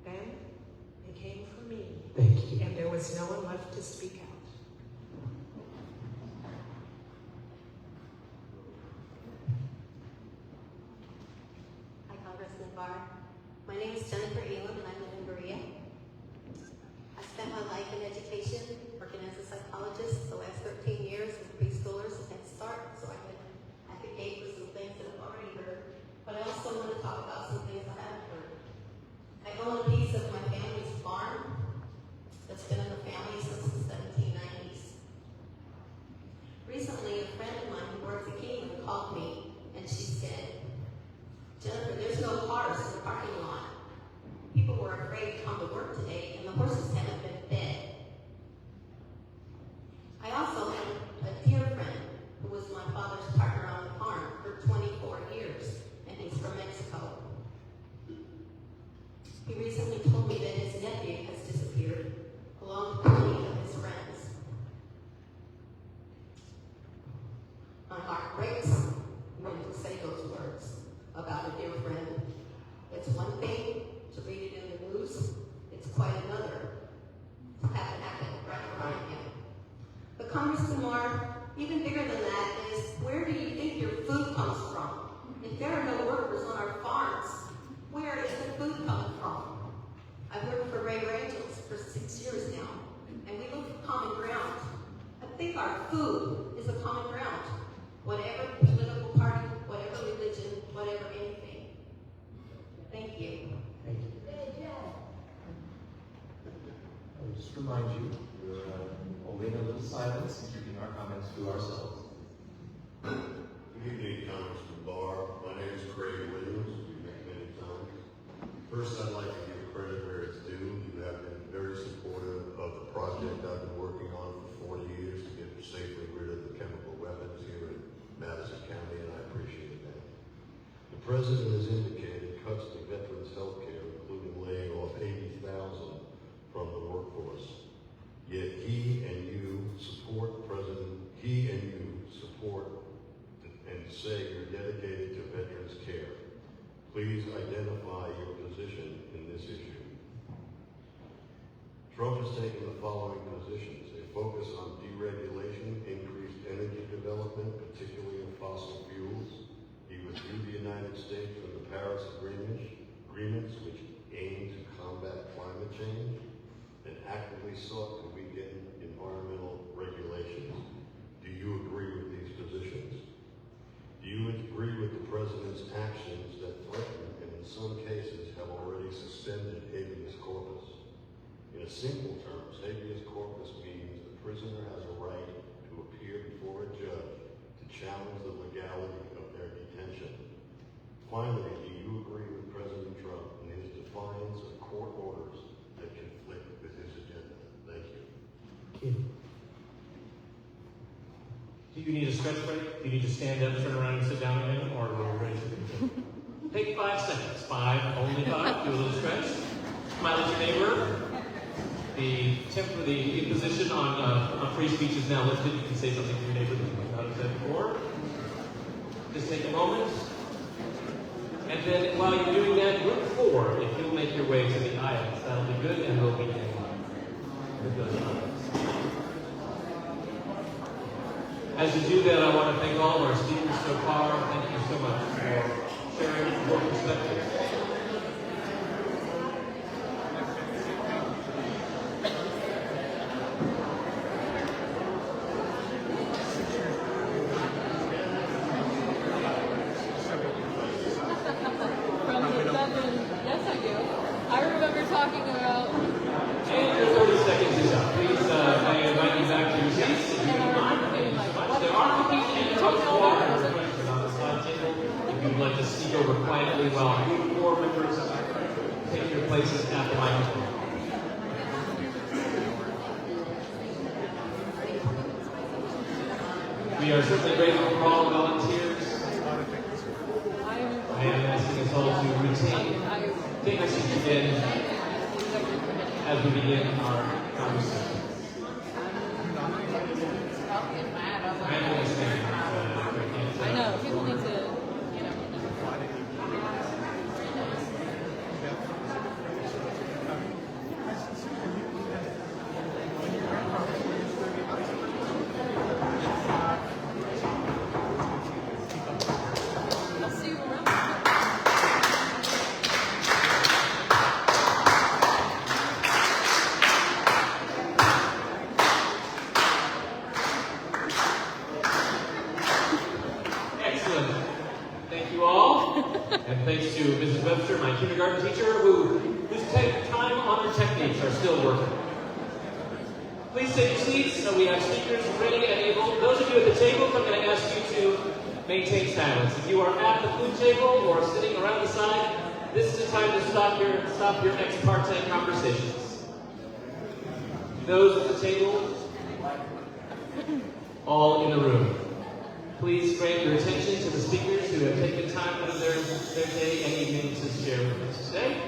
Then they came for me. Thank you. And there was no one left to speak out. Hi, Congressman Barr. My name is Jennifer Elam, and I live in Berea. I spent my life in education, working as a psychologist the last 13 years with preschoolers and Head Start, so I could advocate for some things that I've already heard. But I also want to talk about some things I haven't heard. I own a piece of my family's farm that's been in the family since the 1790s. Recently, a friend of mine who works at Kingman called me, and she said, "Jennifer, there's no cars in the parking lot. People were afraid to come to work today, and the horses haven't been fed." I also have a dear friend who was my father's partner on the farm for 24 years, and he's from Mexico. He recently told me that his nephew has disappeared, along with many of his friends. My heart breaks when you say those words about a dear friend. It's one thing to read it in the news, it's quite another to have it happen right around him. But Congressman Barr, even bigger than that is, where do you think your food comes from? If there are no workers on our farms, where is the food coming from? I've worked for Ray Rangels for 6 years now, and we look for common ground. I think our food is a common ground. Whatever political party, whatever religion, whatever anything. Thank you. Thank you. I'll just remind you, we're only in a little silence and keeping our comments to ourselves. Good evening, Congressman Barr. My name is Craig Williams. We've met many times. First, I'd like to give credit where it's due. You have been very supportive of the project I've been working on for 40 years to get safely rid of the chemical weapons here in Madison County, and I appreciate that. The President has indicated cuts to veterans' health care, including laying off 80,000 from the workforce. Yet he and you support and say you're dedicated to veterans' care. Please identify your position in this issue. Trump has taken the following positions: a focus on deregulation, increased energy development, particularly in fossil fuels. He withdrew the United States from the Paris agreements which aim to combat climate change, and actively sought to weaken environmental regulations. Do you agree with these positions? Do you agree with the President's actions that threaten and in some cases have already suspended habeas corpus? In simple terms, habeas corpus means the prisoner has a right to appear before a judge to challenge the legality of their detention. Finally, do you agree with President Trump in his defiance of court orders that conflict with his agenda? Thank you. Do you need a stretch break? Do you need to stand up, turn around, and sit down again, or are we ready to continue? Take 5 seconds. 5, only 5. Do a little stretch. Smile at your neighbor. The imposition on free speech is now lifted. You can say something to your neighbor that you might not have said before. Just take a moment. And then while you're doing that, group 4, if you'll make your way to the aisles, that'll be good, and we'll begin with those aisles. As you do that, I want to thank all of our speakers so far. Thank you so much for sharing your perspectives. Yes, I do. I remember talking about. And your 30 seconds is up. Please, may I invite you back to your seats. If you don't mind, thank you so much. There are cookies and water on the side table. If you'd like to sneak over quietly while group 4 members take your places at the microphone. We are certainly grateful for all the volunteers. I am asking us all to take our seats again as we begin our conversation. I know, people need to, I'll see you around. Excellent. Thank you all. And thanks to Mrs. Webster, my kindergarten teacher, whose time-honored techniques are still working. Please take your seats. So we have speakers ready and able. Those of you at the tables, I'm going to ask you to maintain silence. If you are at the food table or sitting around the side, this is the time to stop your ex parte conversations. Those at the table, all in the room. Please grant your attention to the speakers who have taken time out of their day and evening to share with us today.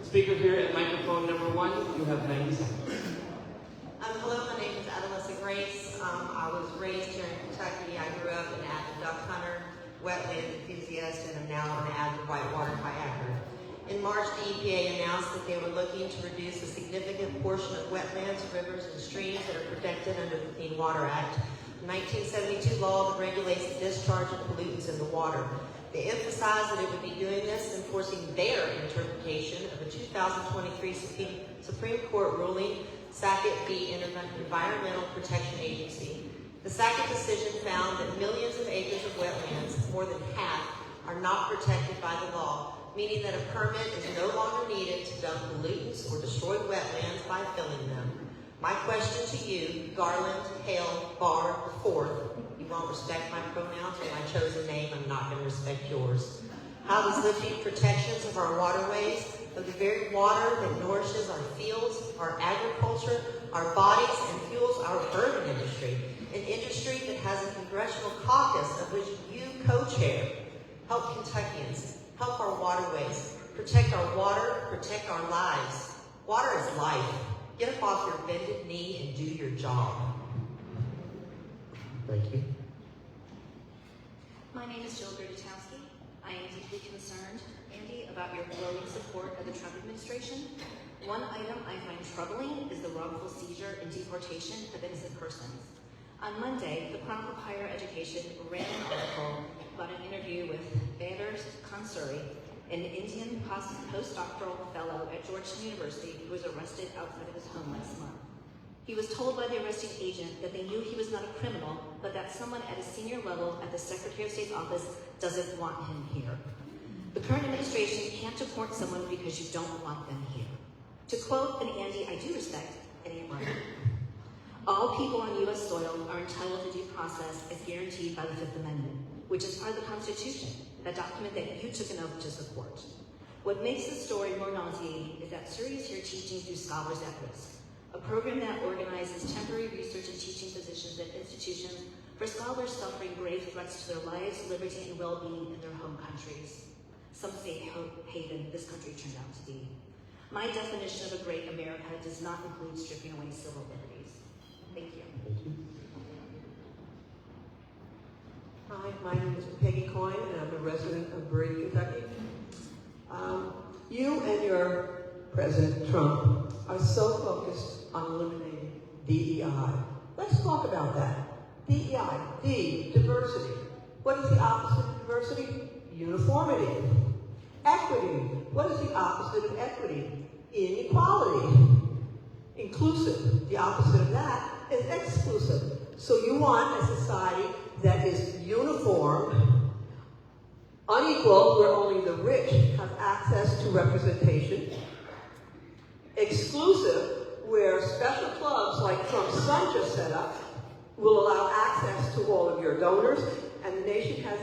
Speaker here at microphone number 1, you have 90 seconds. Hello, my name is Adolescent Grace. I was raised here in Kentucky. I grew up an avid duck hunter, wetland enthusiast, and am now an avid whitewater kayaker. In March, the EPA announced that they were looking to reduce a significant portion of wetlands, rivers, and streams that are protected under the Clean Water Act. The 1972 law that regulates the discharge of pollutants in the water. They emphasized that it would be doing this, enforcing their interpretation of a 2023 Supreme Court ruling, Sackett v. Environmental Protection Agency. The Sackett decision found that millions of acres of wetlands, more than half, are not protected by the law, meaning that a permit is no longer needed to dump pollutants or destroy wetlands by filling them. My question to you, Garland, Hale, Barr, IV, you won't respect my pronouns or my chosen name, I'm not going to respect yours. How does lifting protections of our waterways, of the very water that nourishes our fields, our agriculture, our bodies, and fuels our bourbon industry, an industry that has a congressional caucus of which you co-chair, help Kentuckians, help our waterways, protect our water, protect our lives. Water is life. Get up off your bended knee and do your job. Thank you. My name is Jill Gerdutowski. I am deeply concerned, Andy, about your glowing support of the Trump administration. One item I find troubling is the wrongful seizure and deportation of innocent persons. On Monday, the Chronicle of Higher Education ran an article about an interview with Anders Kansuri, an Indian postdoctoral fellow at Georgetown University who was arrested outside of his home last month. He was told by the arresting agent that they knew he was not a criminal, but that someone at a senior level at the Secretary of State's office doesn't want him here. The current administration can't deport someone because you don't want them here. To quote an Andy I do respect, it ain't right. All people on U.S. soil are entitled to due process as guaranteed by the Fifth Amendment, which is part of the Constitution, that document that you took an oath to support. What makes this story more nauseating is that Suri is here teaching through Scholars at Risk, a program that organizes temporary research and teaching positions at institutions for scholars suffering grave threats to their lives, liberty, and well-being in their home countries. Some say haven this country turned out to be. My definition of a great America does not include stripping away civil liberties. Thank you. Thank you. Hi, my name is Peggy Coyne, and I'm a resident of Berea, Kentucky. You and your President Trump are so focused on eliminating DEI. Let's talk about that. DEI, D, diversity. What is the opposite of diversity? Uniformity. Equity. What is the opposite of equity? Inequality. Inclusive. The opposite of that is exclusive. So you want a society that is uniform, unequal, where only the rich have access to representation, exclusive, where special clubs like Trump's son just set up will allow access to all of your donors, and the nation has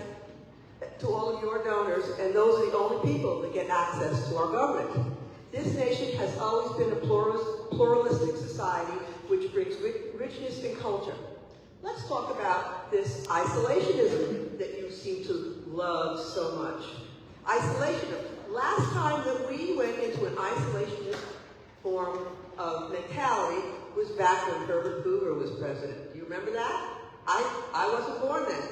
to all of your donors, and those are the only people that get access to our government. This nation has always been a pluralistic society which brings richness and culture. Let's talk about this isolationism that you seem to love so much. Isolationism. Last time that we went into an isolationist form of mentality was back when Herbert Hoover was president. Do you remember that? I wasn't born then.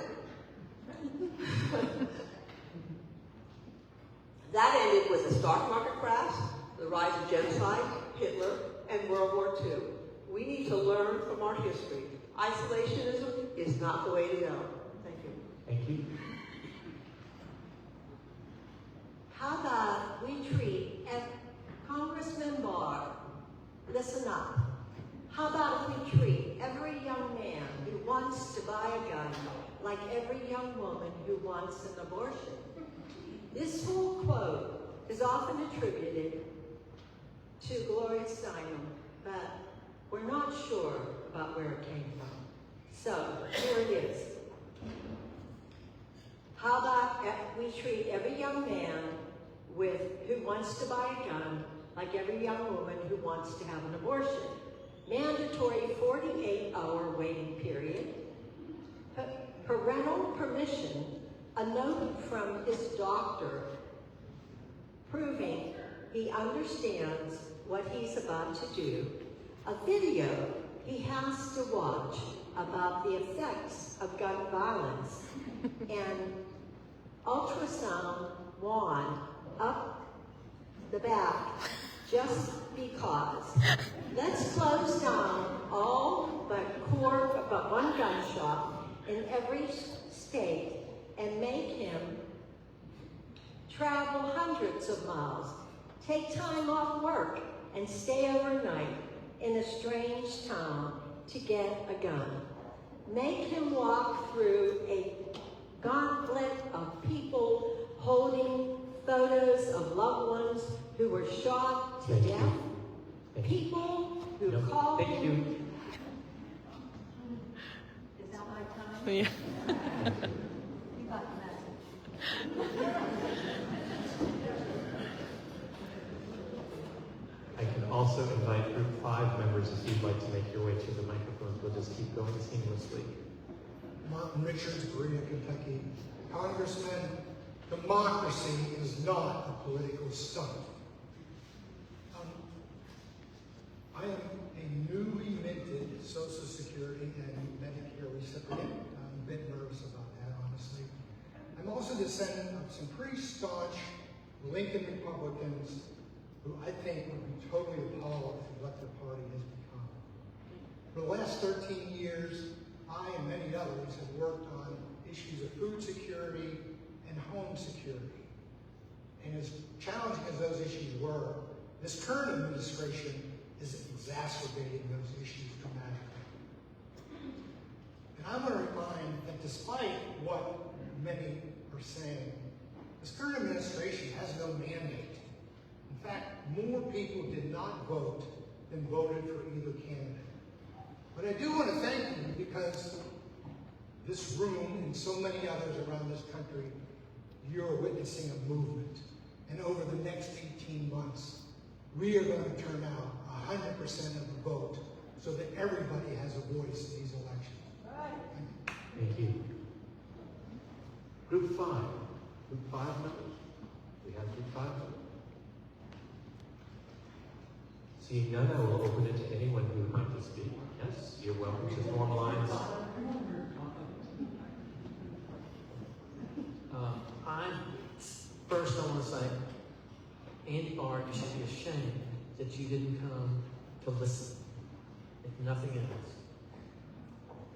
That ended with the stock market crash, the rise of genocide, Hitler, and World War II. We need to learn from our history. Isolationism is not the way to go. Thank you. Thank you. How about we treat Congressman Barr, listen up. How about if we treat every young man who wants to buy a gun like every young woman who wants an abortion? This whole quote is often attributed to Gloria Steinem, but we're not sure about where it came from. So, here it is. How about we treat every young man who wants to buy a gun like every young woman who wants to have an abortion? Mandatory 48-hour waiting period, parental permission, a note from his doctor proving he understands what he's about to do, a video he has to watch about the effects of gun violence, and ultrasound wand up the back just because. Let's close down all but one gun shop in every state and make him travel hundreds of miles, take time off work, and stay overnight in a strange town to get a gun. Make him walk through a gauntlet of people holding photos of loved ones who were shot to death. People who called him. Thank you. Is that my time? Yeah. You got the message. I can also invite Group 5 members if you'd like to make your way to the microphones. We'll just keep going seamlessly. Martin Richards, Berea, Kentucky. Congressman, democracy is not a political stunt. I am a newly minted Social Security and Medicare recipient. I'm a bit nervous about that, honestly. I'm also a descendant of some pretty staunch Lincoln Republicans who I think would be totally appalled at what their party has become. For the last 13 years, I and many others have worked on issues of food security and home security. And as challenging as those issues were, this current administration is exacerbating those issues dramatically. And I want to remind that despite what many are saying, this current administration has no mandate. In fact, more people did not vote than voted for either candidate. But I do want to thank you because this room and so many others around this country, you're witnessing a movement. And over the next 18 months, we are going to turn out 100% of the vote so that everybody has a voice in these elections. Thank you. Group 5. Group 5 members? We have Group 5 members. Seeing none, I will open it to anyone who would like to speak. Yes, you're welcome to form lines. First, I want to say, Andy Barr, you should be ashamed that you didn't come to listen, if nothing else.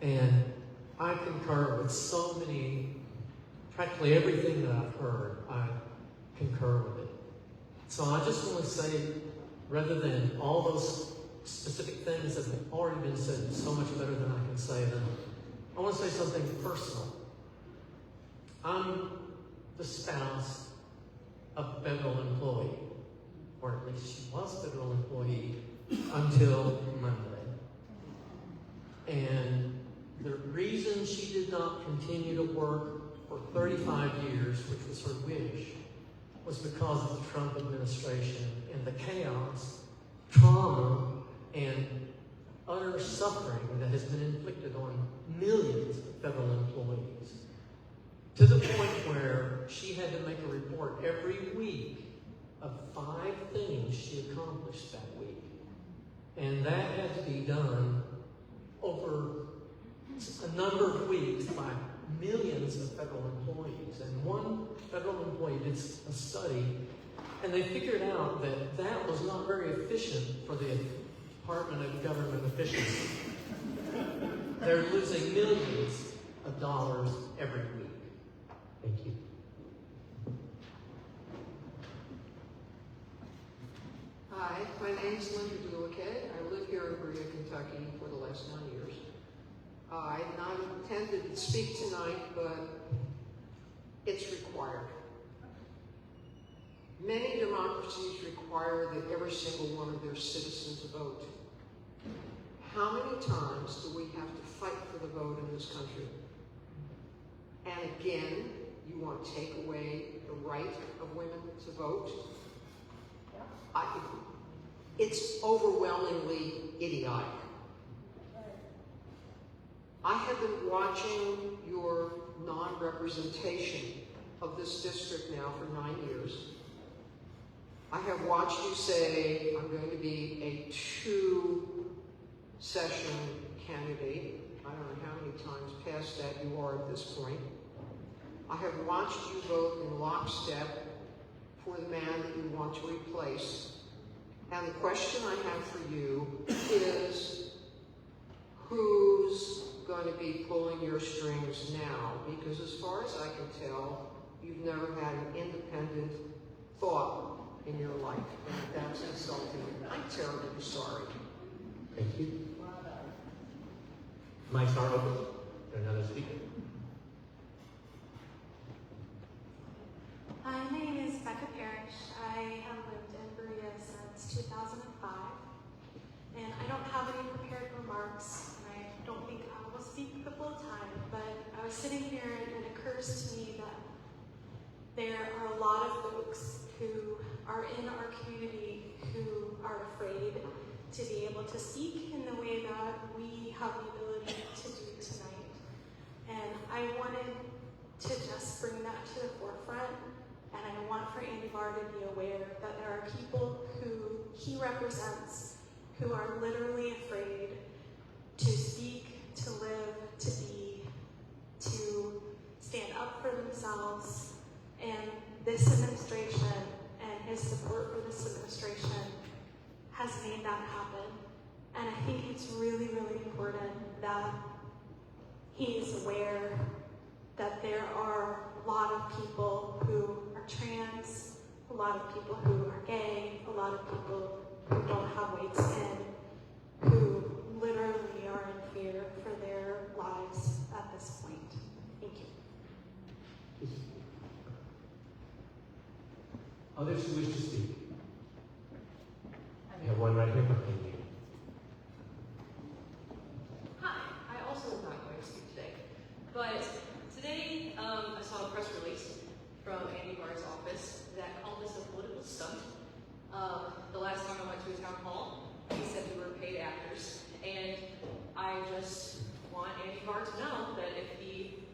And I concur with so many, practically everything that I've heard, I concur with it. So I just want to say, rather than all those specific things that have already been said so much better than I can say them, I want to say something personal. I'm the spouse of a federal employee, or at least she was a federal employee until Monday. And the reason she did not continue to work for 35 years, which was her wish, was because of the Trump administration and the chaos, trauma, and utter suffering that has been inflicted on millions of federal employees. To the point where she had to make a report every week of 5 things she accomplished that week. And that had to be done over a number of weeks by millions of federal employees. And one federal employee did a study, and they figured out that that was not very efficient for the Department of Government Efficiency. They're losing millions of dollars every week. Thank you. Hi, my name is Linda Duliquette. I live here in Berea, Kentucky for the last 9 years. I did not intend to speak tonight, but it's required. Many democracies require that every single one of their citizens vote. How many times do we have to fight for the vote in this country? And again, you want to take away the right of women to vote? It's overwhelmingly idiotic. I have been watching your non-representation of this district now for 9 years. I have watched you say, I'm going to be a 2-session candidate. I don't know how many times past that you are at this point. I have watched you vote in lockstep for the man that you want to replace. And the question I have for you is, who's going to be pulling your strings now? Because as far as I can tell, you've never had an independent thought in your life. And that's insulting. I'm terribly sorry. Thank you. Mics are open. Another speaker. Hi, my name is Becca Parrish. I have lived in Berea since 2005. And I don't have any prepared remarks, and I don't think I will speak the full time, but I was sitting here and it occurs to me that there are a lot of folks who are in our community who are afraid to be able to speak in the way that we have the ability to do tonight. And I wanted to just bring that to the forefront, and I want for Andy Barr to be aware that there are people who he represents who are literally afraid to speak, to live, to be, to stand up for themselves. And this administration and his support for this administration has made that happen. And I think it's really, really important that he is aware that there are a lot of people who are trans, a lot of people who are gay, a lot of people who don't have white skin, who literally are in fear for their lives at this point. Thank you. Others who wish to speak? We have one right here behind you. Hi, I also am not going to speak today, but today I saw a press release from Andy Barr's office that called this a political stunt. The last time I went to a town hall, he said we were paid actors, and I just want Andy Barr to know that if he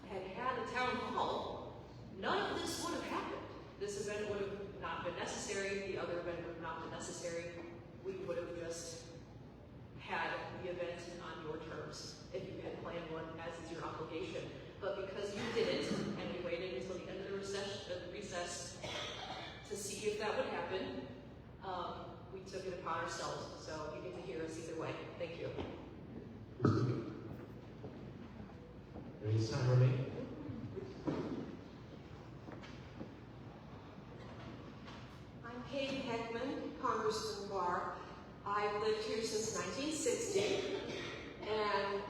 had had a town hall, none of this would have happened. This event would have not been necessary, the other event would have not been necessary. We would have just had the event on your terms if you had planned one, as is your obligation. But because you didn't, and we waited until the end of the recess upon ourselves. So you get to hear us either way. Thank you. There is time remaining. I'm Kate Heckman, Congressman Barr. I've lived here since 1960, and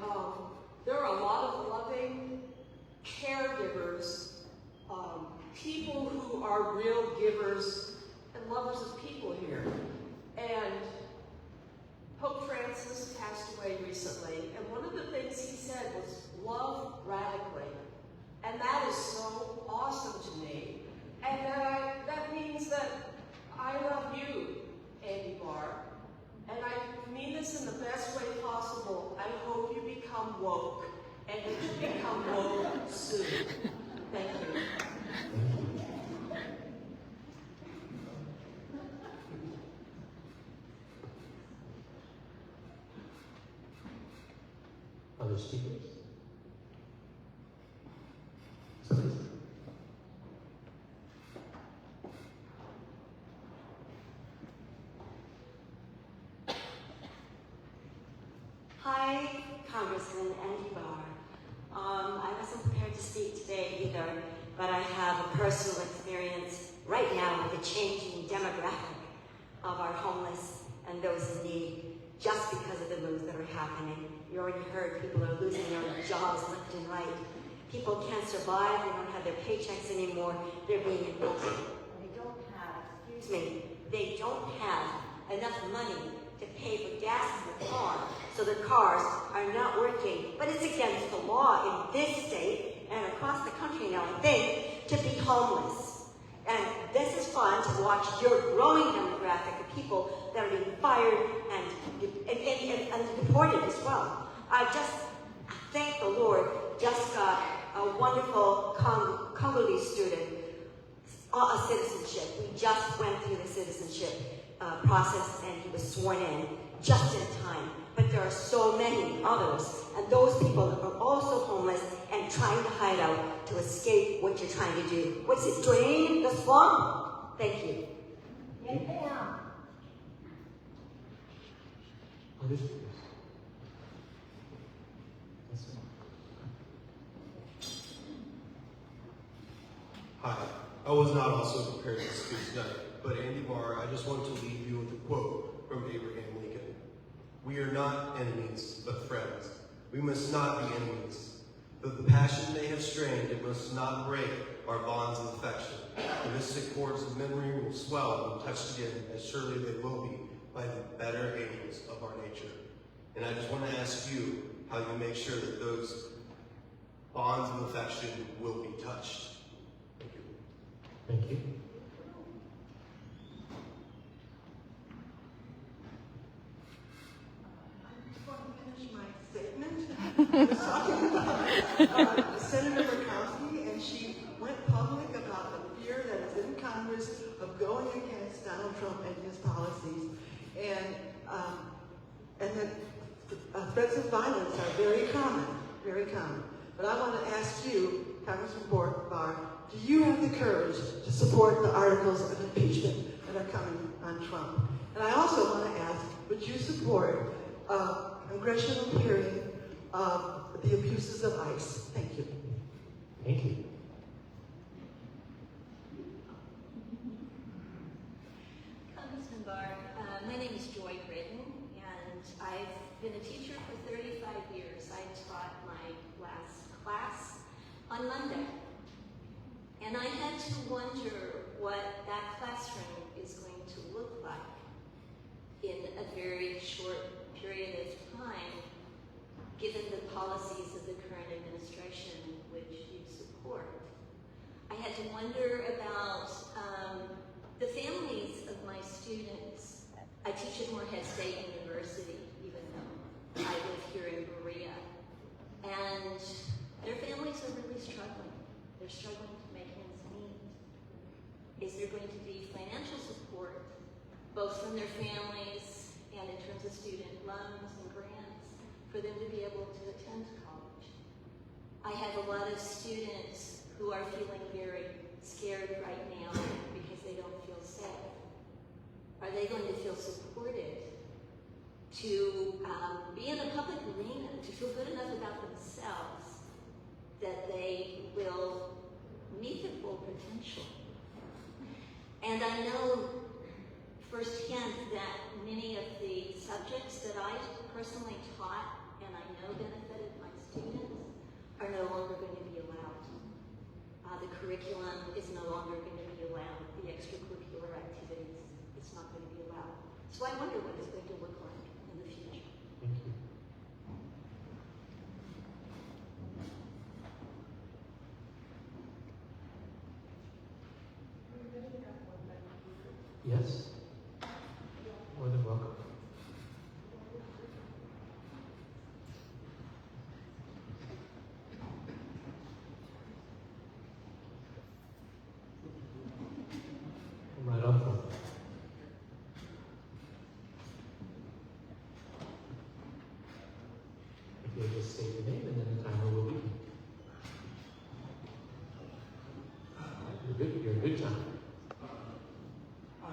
there are a lot of loving caregivers, people who are real givers and lovers of people here. And Pope Francis passed away recently, and one of the things he said was, love radically. And that is so awesome to me. And that means that I love you, Andy Barr. And I mean this in the best way possible. I hope you become woke, and that you become woke soon. Thank you. Other speakers? Hi, Congressman Andy Barr. I wasn't prepared to speak today either, but I have a personal experience right now with the changing demographic of our homeless and those in need just because of the moves that are happening. You already heard people are losing their jobs left and right. People can't survive, they don't have their paychecks anymore, they're being evicted. They don't have enough money to pay for gas in the car, so the cars are not working. But it's against the law in this state and across the country now, I think, to be homeless. And this is fun to watch your growing demographic of people that are being fired and deported as well. I just thank the Lord, just got a wonderful Congolese student a citizenship. We just went through the citizenship process and he was sworn in just in time. But there are so many others, and those people are also homeless and trying to hide out to escape what you're trying to do. What's it, drain the swamp? Thank you. Yeah. Other speakers? Yes, sir. Hi, I was not also prepared to speak tonight, but Andy Barr, I just want to leave you with a quote from Abraham Lincoln. We are not enemies, but friends. We must not be enemies. Though the passion may have strained, it must not break our bonds of affection. The mystic chords of memory will swell when touched again, as surely they will be by the better angels of our nature. And I just want to ask you how you make sure that those bonds of affection will be touched. Thank you. Thank you. I was talking about Senator Murkowski, and she went public about the fear that is in Congress of going against Donald Trump and his policies, and that threats of violence are very common, very common. But I want to ask you, Congressman Barr, do you have the courage to support the articles of impeachment that are coming on Trump? And I also want to ask, would you support a congressional hearing of the abuses of ICE? Thank you. Thank you. Congressman Barr, my name is Joy Britton, and I've been a teacher for 35 years. I taught my last class on Monday. And I had to wonder what that classroom is going to look like in a very short period of time, given the policies of the current administration which you support. I had to wonder about the families of my students. I teach at Morehead State University, even though I live here in Berea. And their families are really struggling. They're struggling to make ends meet. Is there going to be financial support, both from their families and in terms of student loans and grants, for them to be able to attend college? I have a lot of students who are feeling very scared right now because they don't feel safe. Are they going to feel supported to be in the public arena, to feel good enough about themselves that they will meet their full potential. And I know firsthand that many of the subjects that I personally taught and I know benefited my students are no longer going to be allowed. The curriculum is no longer going to be allowed. The extracurricular activities, it's not going to be allowed. So I wonder what it's going to look like in the future. Thank you. Yes? More than welcome. Come right up front. If you'll just state your name and then the timer will begin. You're a good time. I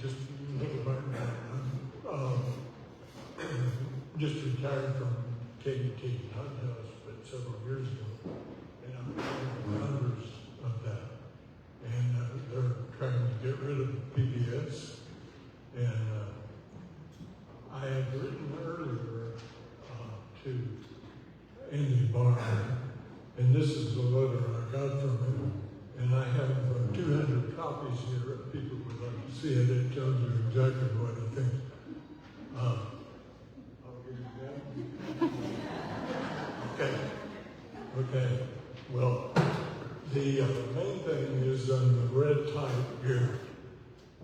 just just retired from KBT, not just, but several years ago, and I'm one of the founders of that. And they're trying to get rid of PBS. And I had written earlier to Andy Barr, and this is the letter I got from him. And I have 200 copies here if people would like to see it. It tells you exactly what I think. I'll give you that. Okay. Okay. Well, the main thing is on the red type here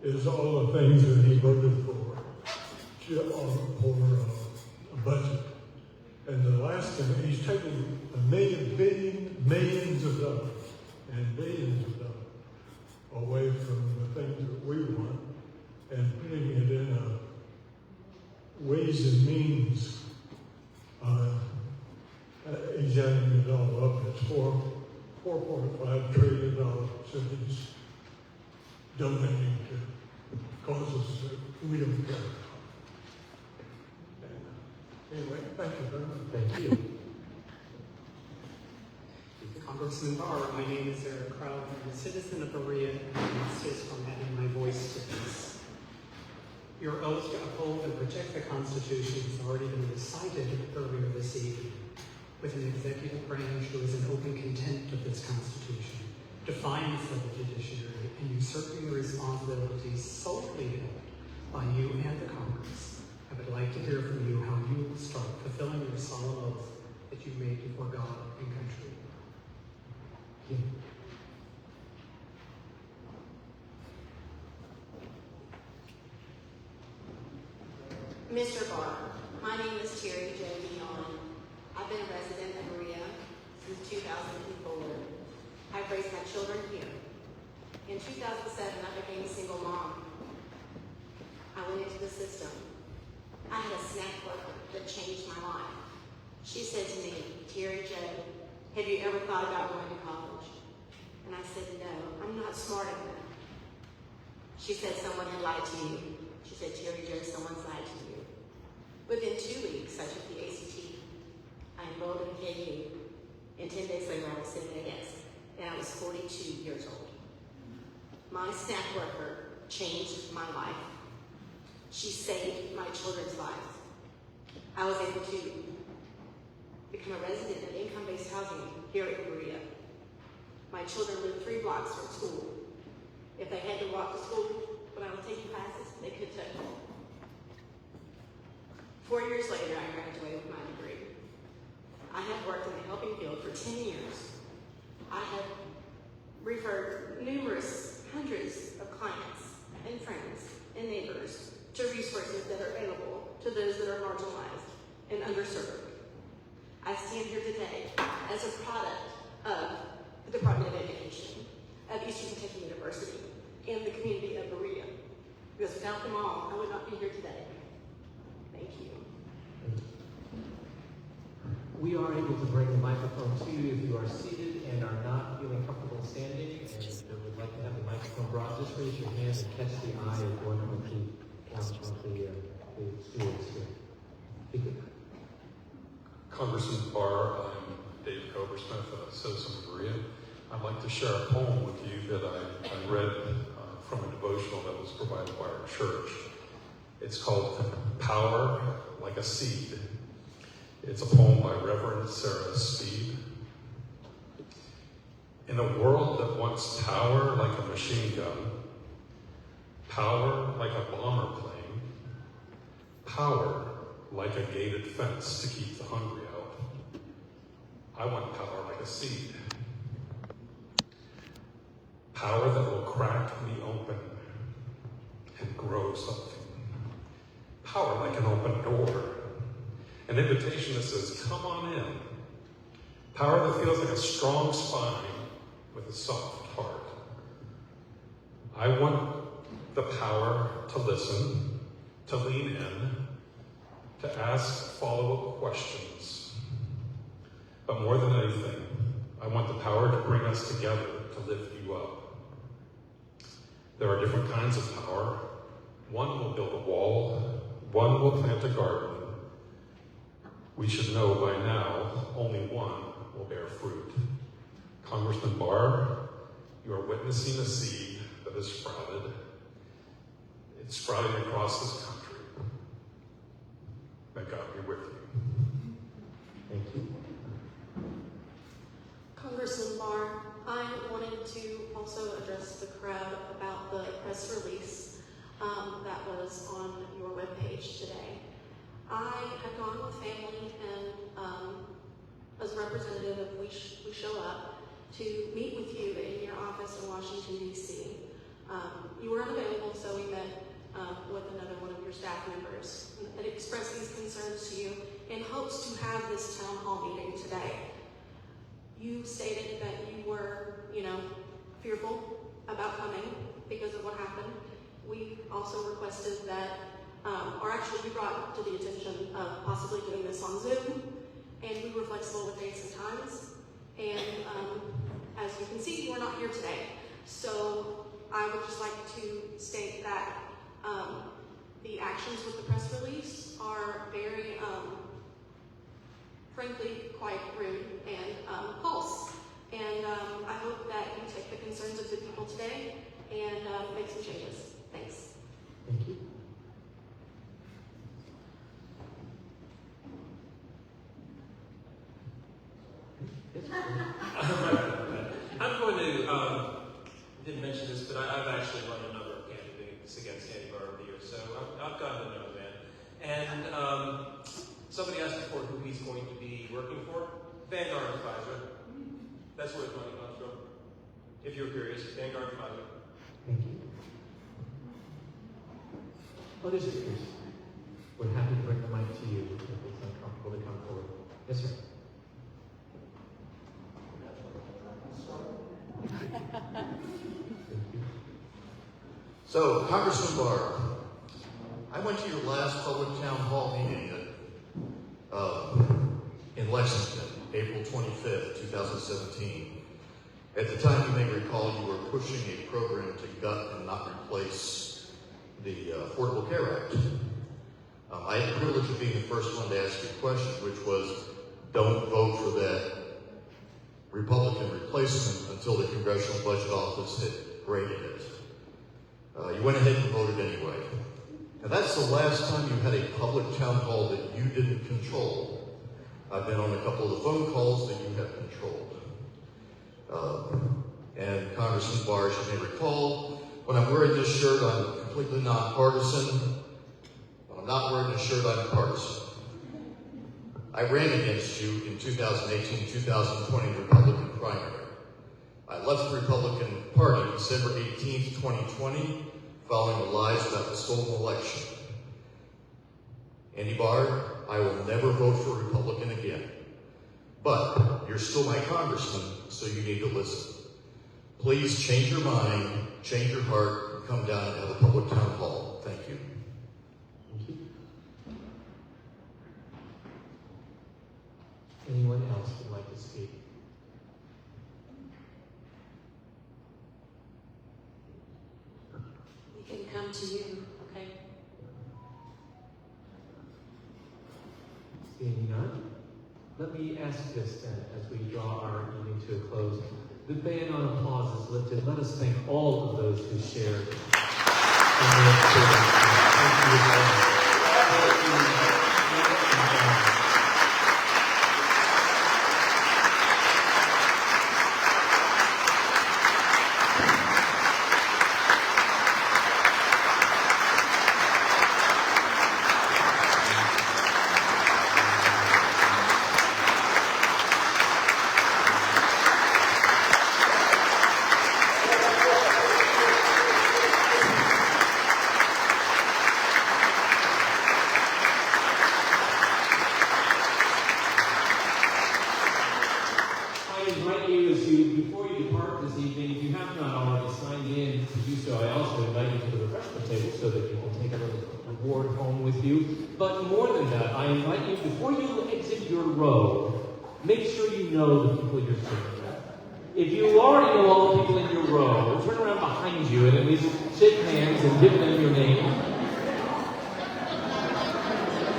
is all the things that he voted for a budget. And the last thing, he's taking millions of dollars and billions of dollars away from the things that we want and putting it in a ways and means. He's adding it all up. It's $4.5 trillion that he's donating to causes that we don't care about. Anyway, thank you very much. Thank you. Congressman Barr, my name is Eric Crowd. I'm a citizen of Berea and insist on adding my voice to this. Your oath to uphold and protect the Constitution has already been recited earlier this evening with an executive branch who is in open contempt of this Constitution, defiance of the judiciary, and usurping the responsibilities solely held by you and the Congress. I would like to hear from you how you will start fulfilling your solemn oath that you made before God and country. Mr. Barr, my name is Terry J. Dion. I've been a resident of Berea since 2004. I've raised my children here. In 2007, I became a single mom. I went into the system. I had a snack worker that changed my life. She said to me, Terry J., have you ever thought about going to college? And I said, no, I'm not smart enough. She said someone had lied to you. She said, Terry J., someone's lied to you. Within 2 weeks, I took the ACT. I enrolled in KU. And 10 days later, I was sitting at desk. And I was 42 years old. My snack worker changed my life. She saved my children's lives. I was able to become a resident of income-based housing here in Berea. My children lived 3 blocks from school. If they had to walk to school when I was taking classes, they could take them. 4 years later, I graduated with my degree. I have worked in the helping field for 10 years. I have referred hundreds of clients and friends and neighbors to resources that are available to those that are marginalized and underserved. I stand here today as a product of the Department of Education, of Eastern Kentucky University, and the community of Berea. Because without them all, I would not be here today. Thank you. We are able to bring the microphone to you if you are seated and are not feeling comfortable standing, and if you would like to have the microphone brought, just raise your hand and catch the eye of one of the Congressman Barr, I'm Dave Cobersmith, a citizen of Berea. I'd like to share a poem with you that I read from a devotional that was provided by our church. It's called Power Like a Seed. It's a poem by Reverend Sarah Speed. In a world that wants power like a machine gun, power like a bomber plane, power like a gated fence to keep the hungry out, I want power like a seed. Power that will crack me open and grow something. Power like an open door. An invitation that says, come on in. Power that feels like a strong spine with a soft heart. I want the power to listen, to lean in, to ask follow-up questions. But more than anything, I want the power to bring us together, to lift you up. There are different kinds of power. One will build a wall, one will plant a garden. We should know by now, only one will bear fruit. Congressman Barr, you are witnessing a seed that is sprouted. It's sprouting across this country. May God be with you. Thank you. Congressman Barr, I wanted to also address the crowd about the press release that was on your webpage today. I had gone with family and as representative of We Show Up to meet with you in your office in Washington, D.C. You were unavailable, so we met with another one of your staff members and expressed these concerns to you in hopes to have this town hall meeting today. You stated that you were, fearful about coming because of what happened. We also requested that, we brought to the attention of possibly doing this on Zoom, and we were flexible with dates and times. And as you can see, you are not here today. So I would just like to state that the actions with the press release are very, frankly, quite rude and false. And I hope that you take the concerns of the people today and make some changes. Thanks. Thank you. I'm going to, didn't mention this, but I've actually run a number of candidates against Andy Barr over the years, so I've gotten to know the man. And somebody asked before who he's going to be working for. Vanguard and Pfizer. That's where his money comes from. If you're curious, Vanguard and Pfizer. Thank you. Other speakers, we're happy to bring the mic to you if it's uncomfortable to come forward. Yes, sir. So, Congressman Barr, I went to your last public town hall meeting in Lexington, April 25th, 2017. At the time, you may recall, you were pushing a program to gut and not replace the Affordable Care Act. I had the privilege of being the first one to ask you a question, which was, don't vote for that Republican replacement until the Congressional Budget Office had graded it. You went ahead and voted anyway. And that's the last time you had a public town hall that you didn't control. I've been on a couple of the phone calls that you have controlled. And Congressman Barr, as you may recall, when I'm wearing this shirt, I'm completely nonpartisan. When I'm not wearing this shirt, I'm partisan. I ran against you in 2018-2020 Republican primary. I left the Republican Party December 18th, 2020, following the lies about the stolen election. Andy Barr, I will never vote for a Republican again. But you're still my congressman, so you need to listen. Please change your mind, change your heart, and come down and have a public town hall. Thank you. Thank you. Anyone else would like to speak? We can come to you, okay? Seeing none, Let me ask this then, as we draw our evening to a close. The ban on applause is lifted. Let us thank all of those who shared. But more than that, I invite you, before you exit your row, make sure you know the people you're serving. If you already know all the people in your row, turn around behind you and at least shake hands and give them your name.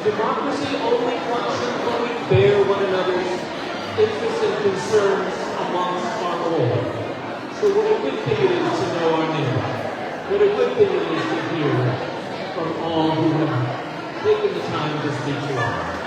Democracy only functions when we bear one another's interests and concerns amongst our whole. So what a good thing it is to know our neighbor. What a good thing it is to hear from all who have taken the time to speak to us.